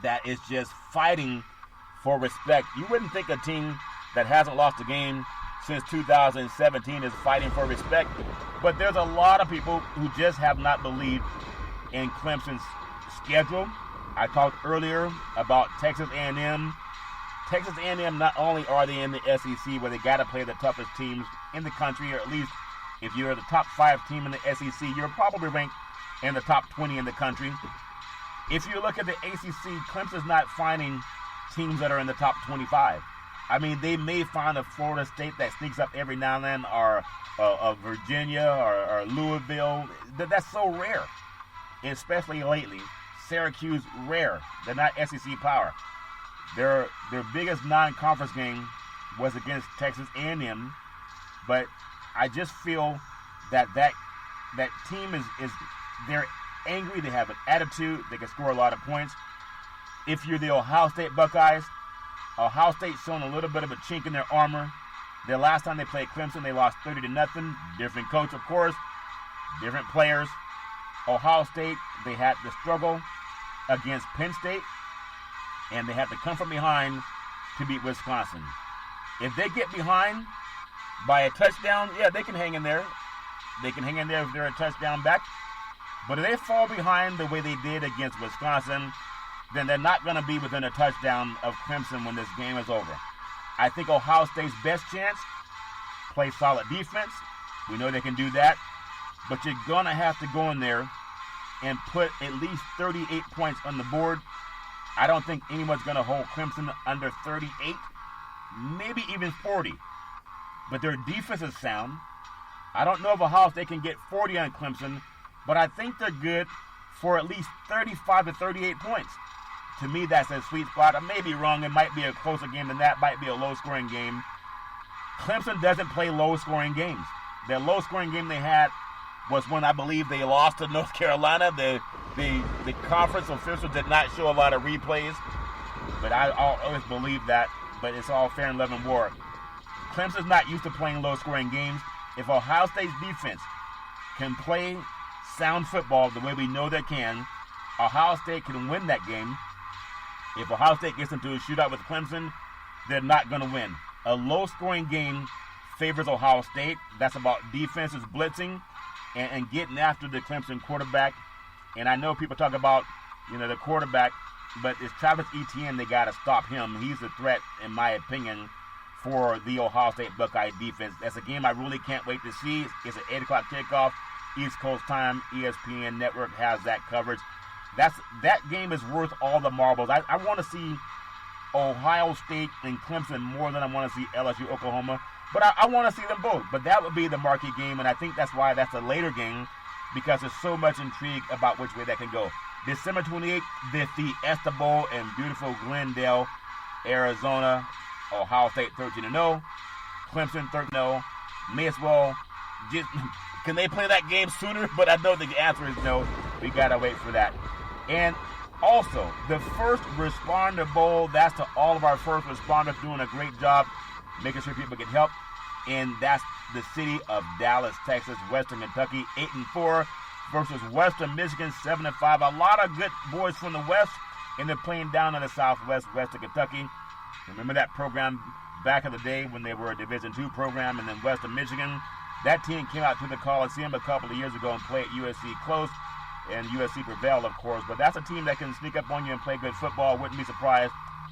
that is just fighting for respect. You wouldn't think a team that hasn't lost a game since 2017 is fighting for respect, but there's a lot of people who just have not believed in Clemson's schedule. I talked earlier about Texas A&M. Texas A&M, not only are they in the SEC where they got to play the toughest teams in the country, or at least if you're the top 5 team in the SEC, you're probably ranked in the top 20 in the country. If you look at the ACC, Clemson's not finding teams that are in the top 25. I mean, they may find a Florida State that sneaks up every now and then, or a Virginia or Louisville. That's so rare, especially lately. Syracuse, rare. They're not SEC power. Their biggest non-conference game was against Texas A&M, but I just feel that team is they're angry. They have an attitude. They can score a lot of points. If you're the Ohio State Buckeyes, Ohio State's shown a little bit of a chink in their armor. The last time they played Clemson, they lost 30-0. Different coach, of course. Different players. Ohio State, they had to struggle against Penn State, and they had to come from behind to beat Wisconsin. If they get behind by a touchdown, yeah, they can hang in there. They can hang in there if they're a touchdown back. But if they fall behind the way they did against Wisconsin, then they're not going to be within a touchdown of Clemson when this game is over. I think Ohio State's best chance, play solid defense. We know they can do that. But you're going to have to go in there and put at least 38 points on the board. I don't think anyone's going to hold Clemson under 38. maybe even 40. But their defense is sound. I don't know if Ohio State can get 40 on Clemson, but I think they're good for at least 35 to 38 points. To me, that's a sweet spot. I may be wrong. It might be a closer game than that. Might be a low-scoring game. Clemson doesn't play low-scoring games. The low-scoring game they had was when I believe they lost to North Carolina. The conference officials did not show a lot of replays, but I always believe that. But it's all fair and love and war. Clemson's not used to playing low-scoring games. If Ohio State's defense can play sound football the way we know they can, Ohio State can win that game. If Ohio State gets into a shootout with Clemson, they're not going to win. A low-scoring game favors Ohio State. That's about defenses blitzing and getting after the Clemson quarterback. And I know people talk about, the quarterback, but it's Travis Etienne. They got to stop him. He's a threat, in my opinion, for the Ohio State Buckeye defense. That's a game I really can't wait to see. It's an 8 o'clock kickoff, East Coast time. ESPN Network has that coverage. That game is worth all the marbles. I want to see Ohio State and Clemson more than I want to see LSU, Oklahoma. But I want to see them both. But that would be the marquee game, and I think that's why that's a later game, because there's so much intrigue about which way that can go. December 28th, the Fiesta Bowl in beautiful Glendale, Arizona. Ohio State 13-0, Clemson 13-0. May as well can they play that game sooner? But I know the answer is no. We gotta wait for that. And also, the First Responder Bowl, that's to all of our first responders doing a great job making sure people get help. And that's the city of Dallas, Texas, Western Kentucky, 8-4 versus Western Michigan, 7-5. A lot of good boys from the West, and they're playing down in the Southwest, Western Kentucky. Remember that program back in the day when they were a Division II program, and then Western Michigan? That team came out to the Coliseum a couple of years ago and played USC close, and USC prevailed, of course. But that's a team that can sneak up on you and play good football. Wouldn't be surprised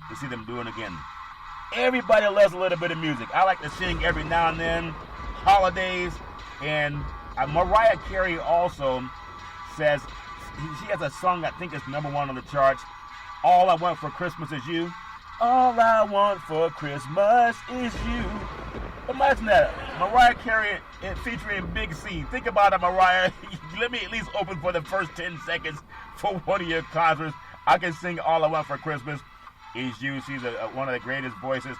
to see them doing it again. Everybody loves a little bit of music. I like to sing every now and then, holidays, and Mariah Carey also says she has a song that I think is #1 on the charts, All I Want for Christmas Is You. All I want for Christmas is you. Imagine that. Mariah Carey featuring Big C. Think about it, Mariah. Let me at least open for the first 10 seconds for one of your concerts. I can sing All I Want for Christmas is You. She's one of the greatest voices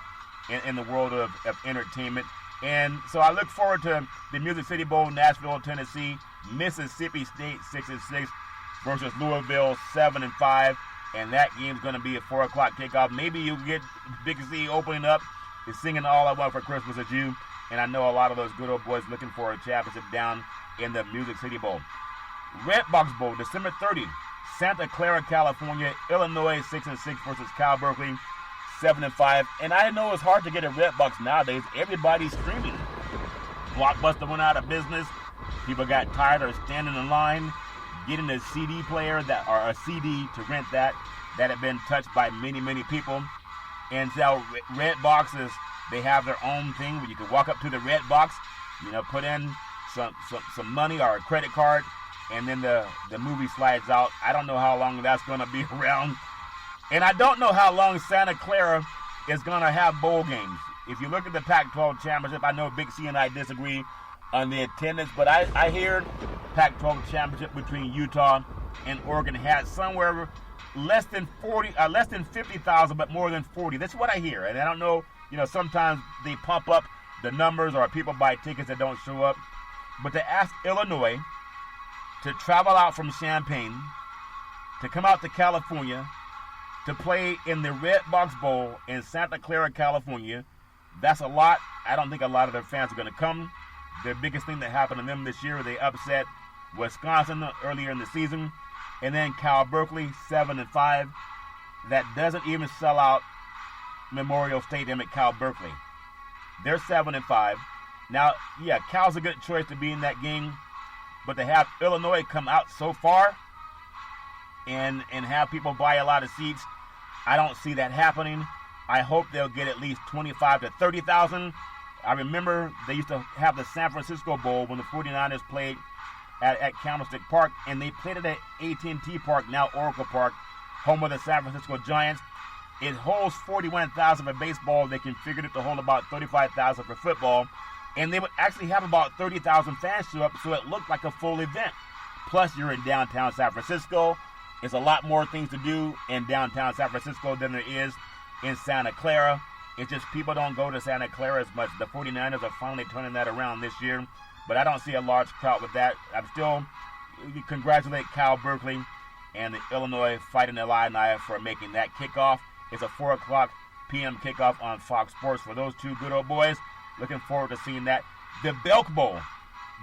in the world of entertainment. And so I look forward to the Music City Bowl, Nashville, Tennessee. Mississippi State 6-6 versus Louisville 7-5. And that game's going to be a 4 o'clock kickoff. Maybe you'll get Big Z opening up and singing All I Want for Christmas Is You. And I know a lot of those good old boys looking for a championship down in the Music City Bowl. Redbox Bowl, December 30th. Santa Clara, California. Illinois 6-6 versus Cal Berkeley 7-5. And I know it's hard to get a Redbox nowadays. Everybody's streaming. Blockbuster went out of business. People got tired of standing in line, getting a CD player or a CD to rent that had been touched by many, many people. And so Redbox they have their own thing where you can walk up to the Redbox, put in some money or a credit card, and then the movie slides out. I don't know how long that's going to be around. And I don't know how long Santa Clara is going to have bowl games. If you look at the Pac-12 championship, I know Big C and I disagree on the attendance, but I hear Pac-12 championship between Utah and Oregon had somewhere less than 50,000, but more than 40. That's what I hear. And I don't know, sometimes they pump up the numbers or people buy tickets that don't show up. But to ask Illinois to travel out from Champaign, to come out to California, to play in the Redbox Bowl in Santa Clara, California, that's a lot. I don't think a lot of their fans are going to come. The biggest thing that happened to them this year, they upset Wisconsin earlier in the season. And then Cal Berkeley, 7-5. That doesn't even sell out Memorial Stadium at Cal Berkeley. They're 7-5. Now, yeah, Cal's a good choice to be in that game. But to have Illinois come out so far and have people buy a lot of seats, I don't see that happening. I hope they'll get at least 25 to 30,000. I remember they used to have the San Francisco Bowl when the 49ers played at Candlestick Park, and they played it at AT&T Park, now Oracle Park, home of the San Francisco Giants. It holds 41,000 for baseball. They configured it to hold about 35,000 for football. And they would actually have about 30,000 fans show up, so it looked like a full event. Plus, you're in downtown San Francisco. There's a lot more things to do in downtown San Francisco than there is in Santa Clara. It's just people don't go to Santa Clara as much. The 49ers are finally turning that around this year, but I don't see a large crowd with that. I'm still congratulate Cal Berkeley and the Illinois Fighting Illini for making that kickoff. It's a 4 o'clock p.m. kickoff on Fox Sports for those two good old boys. Looking forward to seeing that. The Belk Bowl.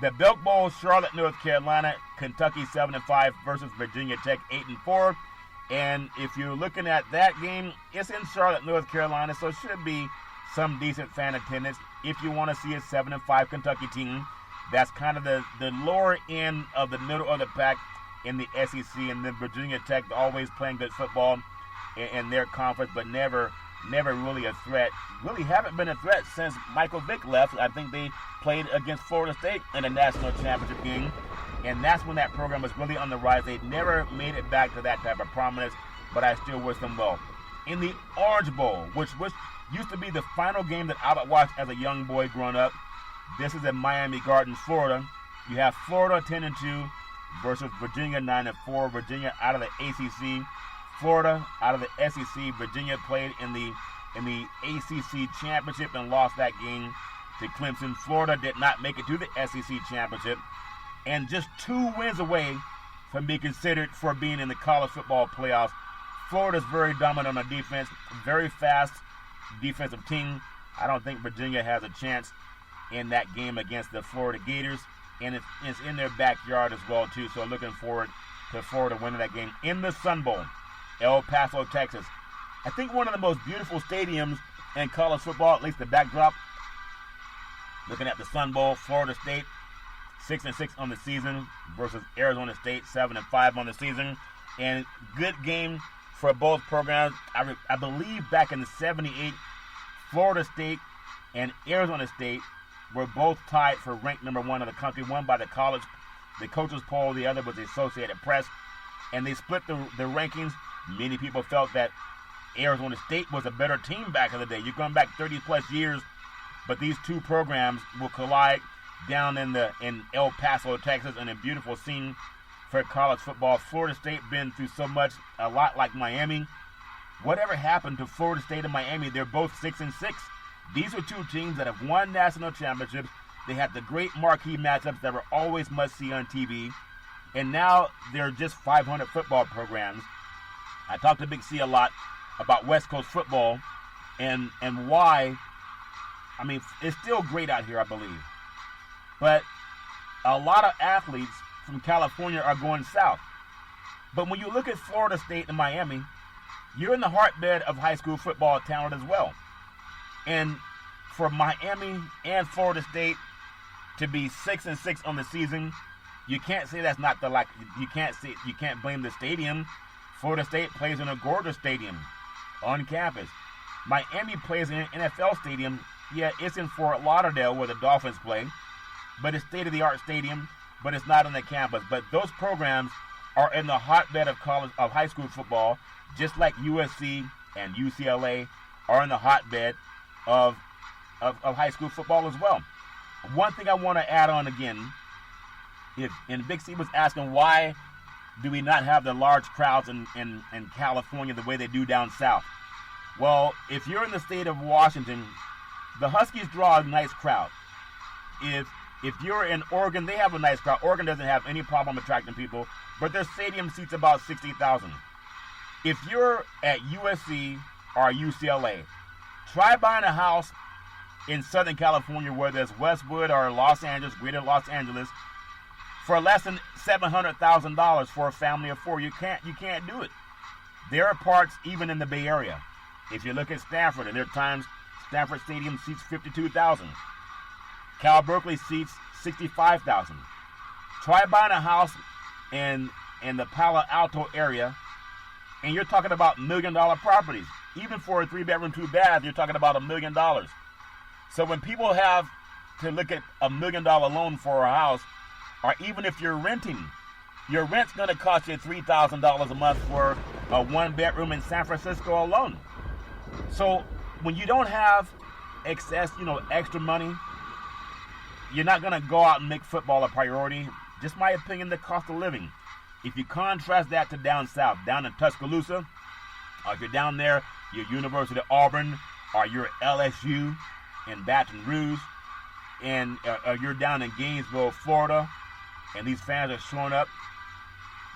The Belk Bowl, Charlotte, North Carolina, Kentucky 7-5 versus Virginia Tech 8-4. And if you're looking at that game, it's in Charlotte, North Carolina, so it should be some decent fan attendance. If you want to see a 7-5 Kentucky team, that's kind of the lower end of the middle of the pack in the SEC. And then Virginia Tech always playing good football in their conference, but never really a threat. Really haven't been a threat since Michael Vick left. I think they played against Florida State in a national championship game, and that's when that program was really on the rise. They never made it back to that type of prominence, but I still wish them well. In the Orange Bowl, which used to be the final game that I would watch as a young boy growing up, this is in Miami Gardens, Florida. You have Florida 10-2 versus Virginia 9-4. Virginia out of the ACC. Florida out of the SEC. Virginia played in the ACC championship and lost that game to Clemson. Florida did not make it to the SEC championship, and just 2 wins away from being considered for being in the college football playoffs. Florida's very dominant on defense, very fast defensive team. I don't think Virginia has a chance in that game against the Florida Gators, and it's in their backyard as well too. So looking forward to Florida winning that game. In the Sun Bowl, El Paso, Texas. I think one of the most beautiful stadiums in college football, at least the backdrop. Looking at the Sun Bowl, Florida State 6-6 on the season versus Arizona State 7-5 on the season, and good game for both programs. I believe back in the '78, Florida State and Arizona State were both tied for ranked number 1 of the country. One by the coaches poll, the other was the Associated Press, and they split the rankings. Many people felt that Arizona State was a better team back in the day. You're going back 30 plus years, but these two programs will collide down in El Paso, Texas, in a beautiful scene for college football. Florida State been through so much, a lot like Miami. Whatever happened to Florida State and Miami? They're both 6-6. These are two teams that have won national championships. They had the great marquee matchups that were always must-see on TV, and now they're just 500 football programs. I talked to Big C a lot about West Coast football and why. I mean, it's still great out here, I believe. But a lot of athletes from California are going south. But when you look at Florida State and Miami, you're in the heartbed of high school football talent as well. And for Miami and Florida State to be 6-6 on the season, you can't say that's not you can't blame the stadium. Florida State plays in a gorgeous stadium on campus. Miami plays in an NFL stadium. Yeah, it's in Fort Lauderdale where the Dolphins play, but it's state-of-the-art stadium, but it's not on the campus. But those programs are in the hotbed of high school football, just like USC and UCLA are in the hotbed of high school football as well. One thing I want to add on again, and Big C was asking why do we not have the large crowds in California the way they do down south? Well, if you're in the state of Washington, the Huskies draw a nice crowd. If you're in Oregon, they have a nice crowd. Oregon doesn't have any problem attracting people, but their stadium seats about 60,000. If you're at USC or UCLA, try buying a house in Southern California, whether it's Westwood or Los Angeles, greater Los Angeles, for less than $700,000 for a family of 4. You can't do it. There are parts even in the Bay Area. If you look at Stanford, and there are times Stanford Stadium seats 52,000. Cal Berkeley seats 65,000. Try buying a house in the Palo Alto area, and you're talking about $1 million properties. Even for a 3-bedroom, 2-bath, you're talking about $1 million. So when people have to look at $1 million loan for a house, or even if you're renting, your rent's going to cost you $3,000 a month for a 1-bedroom in San Francisco alone. So when you don't have excess, extra money, you're not going to go out and make football a priority. Just my opinion, the cost of living. If you contrast that to down south, down in Tuscaloosa, or if you're down there, your University of Auburn, or you're LSU in Baton Rouge, and you're down in Gainesville, Florida, and these fans are showing up,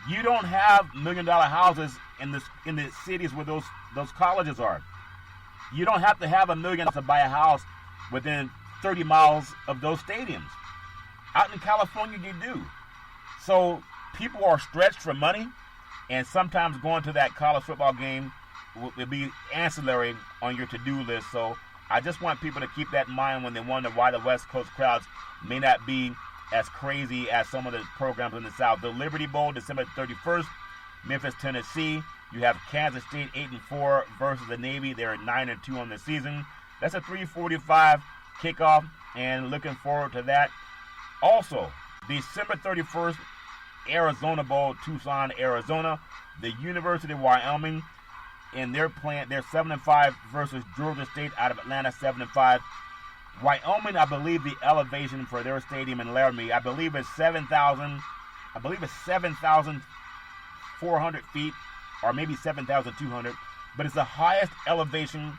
you don't have $1 million houses in the cities where those colleges are. You don't have to have $1 million to buy a house within 30 miles of those stadiums. Out in California, you do. So people are stretched for money, and sometimes going to that college football game will be ancillary on your to-do list. So I just want people to keep that in mind when they wonder why the West Coast crowds may not be as crazy as some of the programs in the South. The Liberty Bowl, December 31st, Memphis, Tennessee. You have Kansas State 8-4 versus the Navy. They're 9-2 on the season. That's a 3:45 kickoff, and looking forward to that. Also, December 31st, Arizona Bowl, Tucson, Arizona. The University of Wyoming, and they're 7-5 versus Georgia State out of Atlanta, 7-5. Wyoming, I believe the elevation for their stadium in Laramie, I believe it's 7,400 feet, or maybe 7,200, but it's the highest elevation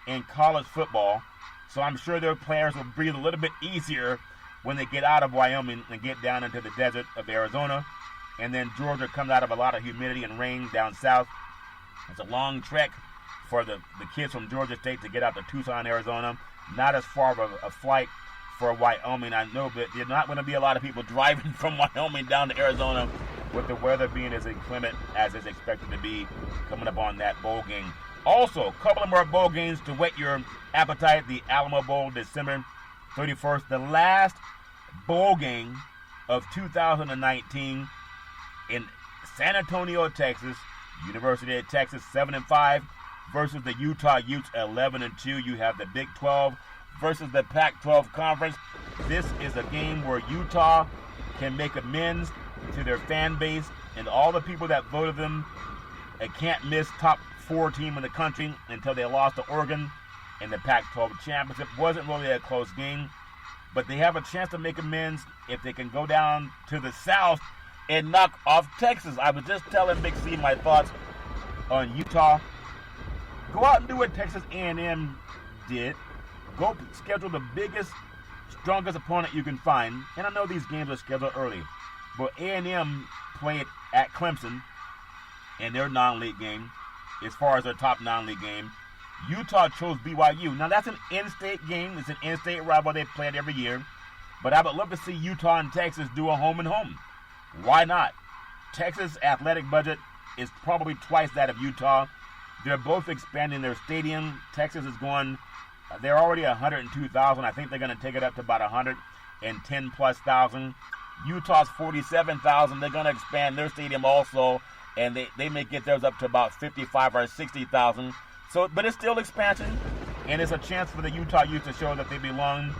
in college football. So I'm sure their players will breathe a little bit easier when they get out of Wyoming and get down into the desert of Arizona. And then Georgia comes out of a lot of humidity and rain down south. It's a long trek for the kids from Georgia State to get out to Tucson, Arizona. Not as far of a flight for Wyoming, I know, but there's not going to be a lot of people driving from Wyoming down to Arizona with the weather being as inclement as is expected to be coming up on that bowl game. Also, a couple of more bowl games to whet your appetite. The Alamo Bowl, December 31st, the last bowl game of 2019 in San Antonio, Texas. University of Texas 7-5 versus the Utah Utes 11-2. You have the Big 12 versus the Pac-12 Conference. This is a game where Utah can make amends to their fan base and all the people that voted them a can't-miss top 4 team in the country until they lost to Oregon in the Pac-12 championship. Wasn't really a close game, but they have a chance to make amends if they can go down to the South and knock off Texas. I was just telling Big C my thoughts on Utah. Go out and do what Texas A&M did. Go schedule the biggest, strongest opponent you can find. And I know these games are scheduled early, but A&M played at Clemson in their non-league game, as far as their top non-league game. Utah chose BYU. Now that's an in-state game. It's an in-state rival. They play it every year. But I would love to see Utah and Texas do a home and home. Why not? Texas' athletic budget is probably twice that of Utah. They're both expanding their stadium. Texas is going, they're already 102,000. I think they're going to take it up to about 110 plus thousand. Utah's 47,000. They're going to expand their stadium also, and they may get theirs up to about 55 or 60,000. So, but it's still expansion, and it's a chance for the Utah Utes to show that they belong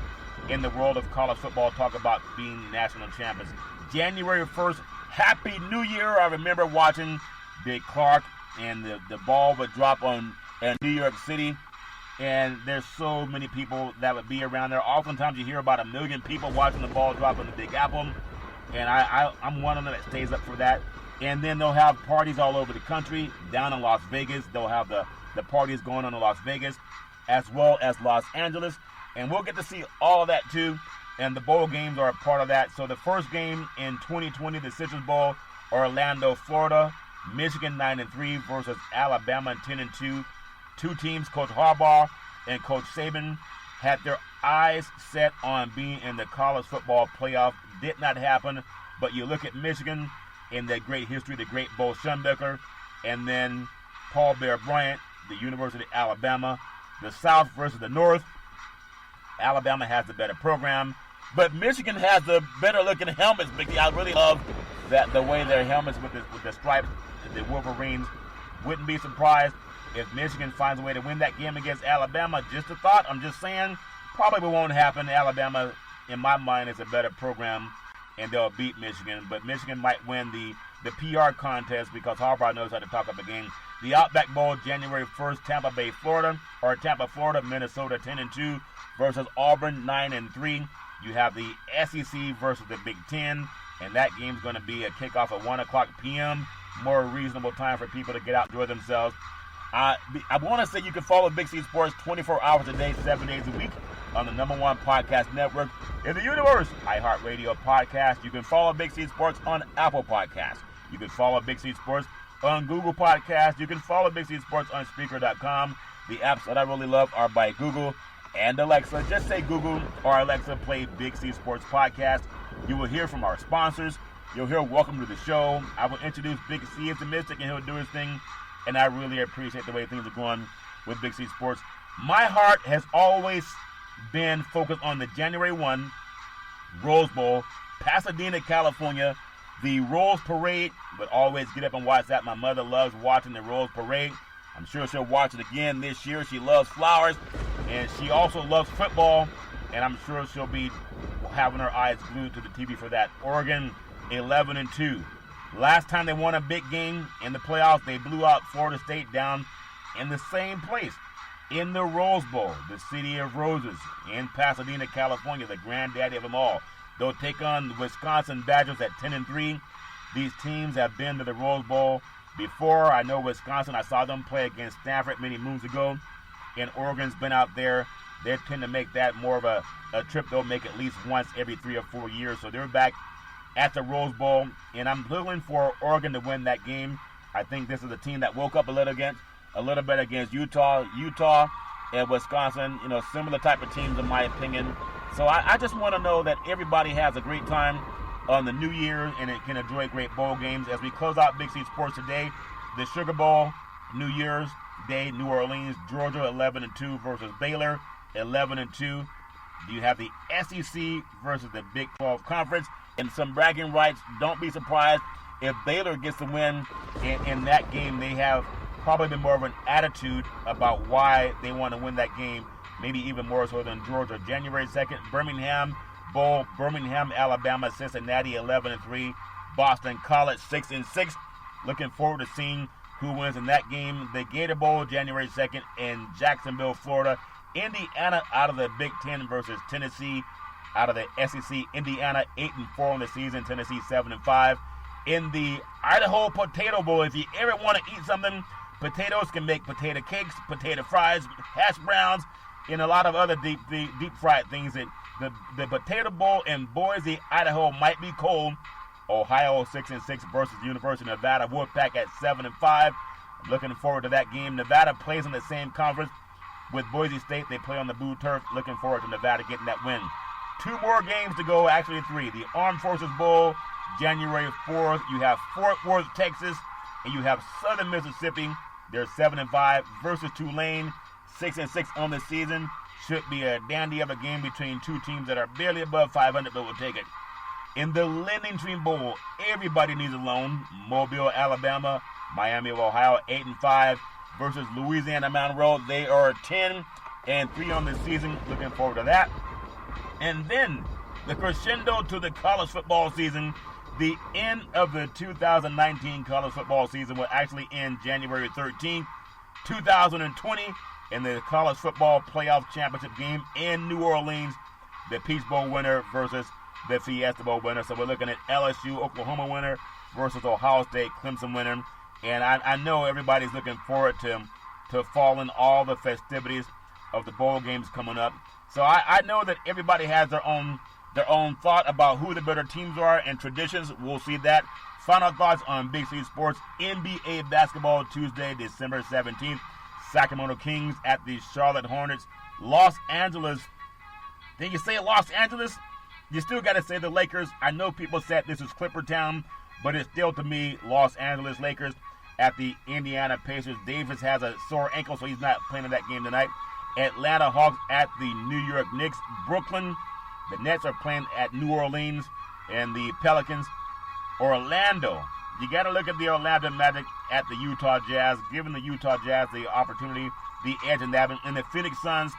in the world of college football. Talk about being national champions. January 1st, Happy New Year. I remember watching Big Clark, and the ball would drop on New York City, and there's so many people that would be around there. Oftentimes you hear about 1 million people watching the ball drop on the Big Apple, and I'm one of them that stays up for that. And then they'll have parties all over the country. Down in Las Vegas, they'll have the parties going on in Las Vegas, as well as Los Angeles, and we'll get to see all of that too. And the bowl games are a part of that. So the first game in 2020, the Citrus Bowl, Orlando, Florida, Michigan 9-3 versus Alabama 10-2. Two teams, Coach Harbaugh and Coach Saban, had their eyes set on being in the college football playoff. Did not happen, but you look at Michigan in that great history, the great Bo Schembechler, and then Paul Bear Bryant, the University of Alabama. The South versus the North. Alabama has the better program, but Michigan has the better-looking helmets. I really love the way their helmets with the stripes, the Wolverines. Wouldn't be surprised if Michigan finds a way to win that game against Alabama. Just a thought. I'm just saying, probably won't happen. Alabama, in my mind, is a better program, and they'll beat Michigan. But Michigan might win the PR contest because Harbaugh knows how to talk up a game. The Outback Bowl, January 1st, Tampa Bay, Florida, or Tampa, Florida, Minnesota 10-2 versus Auburn 9-3. You have the SEC versus the Big Ten, and that game's going to be a kickoff at 1 o'clock p.m., more reasonable time for people to get out and enjoy themselves. I want to say you can follow Big C Sports 24 hours a day, 7 days a week on the #1 podcast network in the universe, iHeartRadio Podcast. You can follow Big C Sports on Apple Podcasts. You can follow Big C Sports on Google Podcasts. You can follow Big C Sports on Spreaker.com. The apps that I really love are by Google and Alexa. Just say Google or Alexa, play Big C Sports Podcast. You will hear from our sponsors. You'll hear welcome to the show. I will introduce Big C as the Mystic, and he'll do his thing. And I really appreciate the way things are going with Big C Sports. My heart has always been focused on the January 1 Rose Bowl, Pasadena, California. The Rose Parade, but always get up and watch that. My mother loves watching the Rose Parade. I'm sure she'll watch it again this year. She loves flowers, and she also loves football, and I'm sure she'll be having her eyes glued to the TV for that. Oregon 11-2. Last time they won a big game in the playoffs, they blew out Florida State down in the same place, in the Rose Bowl, the city of roses, in Pasadena, California, the granddaddy of them all. They'll take on the Wisconsin Badgers at 10-3. These teams have been to the Rose Bowl before. I know Wisconsin, I saw them play against Stanford many moons ago, and Oregon's been out there. They tend to make that more of a trip they'll make at least once every 3 or 4 years. So they're back at the Rose Bowl, and I'm looking for Oregon to win that game. I think this is a team that woke up a little bit against Utah and Wisconsin, similar type of teams in my opinion. So I just want to know that everybody has a great time on the New Year and it can enjoy great bowl games. As we close out Big C Sports today, the Sugar Bowl, New Year's Day, New Orleans, Georgia 11-2 versus Baylor 11-2. You have the SEC versus the Big 12 Conference. And some bragging rights. Don't be surprised if Baylor gets the win in that game. They have probably been more of an attitude about why they want to win that game, maybe even more so than Georgia. January 2nd, Birmingham Bowl, Birmingham, Alabama, Cincinnati 11-3, Boston College 6-6. Looking forward to seeing who wins in that game. The Gator Bowl, January 2nd, in Jacksonville, Florida. Indiana out of the Big Ten versus Tennessee. Out of the SEC, Indiana 8-4 on the season, Tennessee 7-5. In the Idaho Potato Bowl, if you ever want to eat something, potatoes can make potato cakes, potato fries, hash browns, and a lot of other deep fried things. The Potato Bowl in Boise, Idaho might be cold. Ohio 6-6 versus University of Nevada. Wolfpack at 7-5. I'm looking forward to that game. Nevada plays in the same conference with Boise State. They play on the Blue Turf. Looking forward to Nevada getting that win. 2 more games to go, actually 3. The Armed Forces Bowl, January 4th. You have Fort Worth, Texas, and you have Southern Mississippi. They're 7-5 versus Tulane, 6-6 on the season. Should be a dandy of a game between two teams that are barely above 500, but we'll take it. In the Lending Tree Bowl, everybody needs a loan. Mobile, Alabama, Miami of Ohio, 8-5 versus Louisiana Monroe. They are 10-3 on the season. Looking forward to that. And then the crescendo to the college football season. The end of the 2019 college football season will actually end January 13th, 2020, in the college football playoff championship game in New Orleans. The Peach Bowl winner versus the Fiesta Bowl winner. So we're looking at LSU, Oklahoma winner versus Ohio State, Clemson winner. And I know everybody's looking forward to following all the festivities of the bowl games coming up. So I know that everybody has their own thought about who the better teams are and traditions. We'll see that. Final thoughts on Big C Sports. NBA basketball Tuesday, December 17th. Sacramento Kings at the Charlotte Hornets. Los Angeles. Then you say Los Angeles, you still got to say the Lakers. I know people said this is Clipper Town, but it's still, to me, Los Angeles Lakers at the Indiana Pacers. Davis has a sore ankle, so he's not playing in that game tonight. Atlanta Hawks at the New York Knicks. Brooklyn, the Nets are playing at New Orleans, and the Pelicans. Orlando, you got to look at the Orlando Magic at the Utah Jazz, giving the Utah Jazz the opportunity, the edge in that. And the Phoenix Suns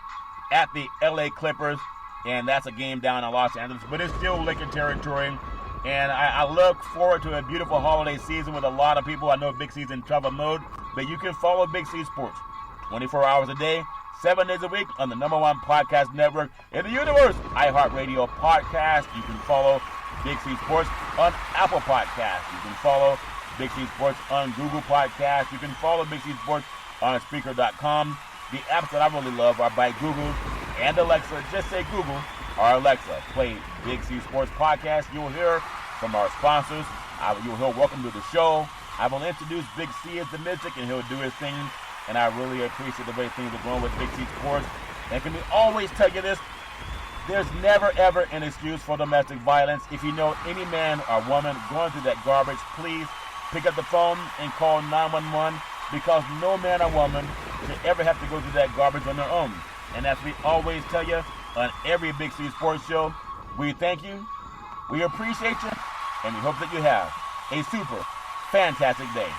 at the LA Clippers, and that's a game down in Los Angeles, but it's still Laker territory. And I look forward to a beautiful holiday season with a lot of people. I know Big C's in travel mode, but you can follow Big C Sports 24 hours a day, 7 days a week on the #1 podcast network in the universe, iHeartRadio Podcast. You can follow Big C Sports on Apple Podcasts. You can follow Big C Sports on Google Podcasts. You can follow Big C Sports on Spreaker.com. The apps that I really love are by Google and Alexa. Just say Google or Alexa, play Big C Sports Podcast. You'll hear from our sponsors. You'll hear welcome to the show. I will introduce Big C as the mystic, and he'll do his thing. And I really appreciate the way things are going with Big C Sports. And can we always tell you this? There's never, ever an excuse for domestic violence. If you know any man or woman going through that garbage, please pick up the phone and call 911, because no man or woman should ever have to go through that garbage on their own. And as we always tell you on every Big C Sports show, we thank you, we appreciate you, and we hope that you have a super fantastic day.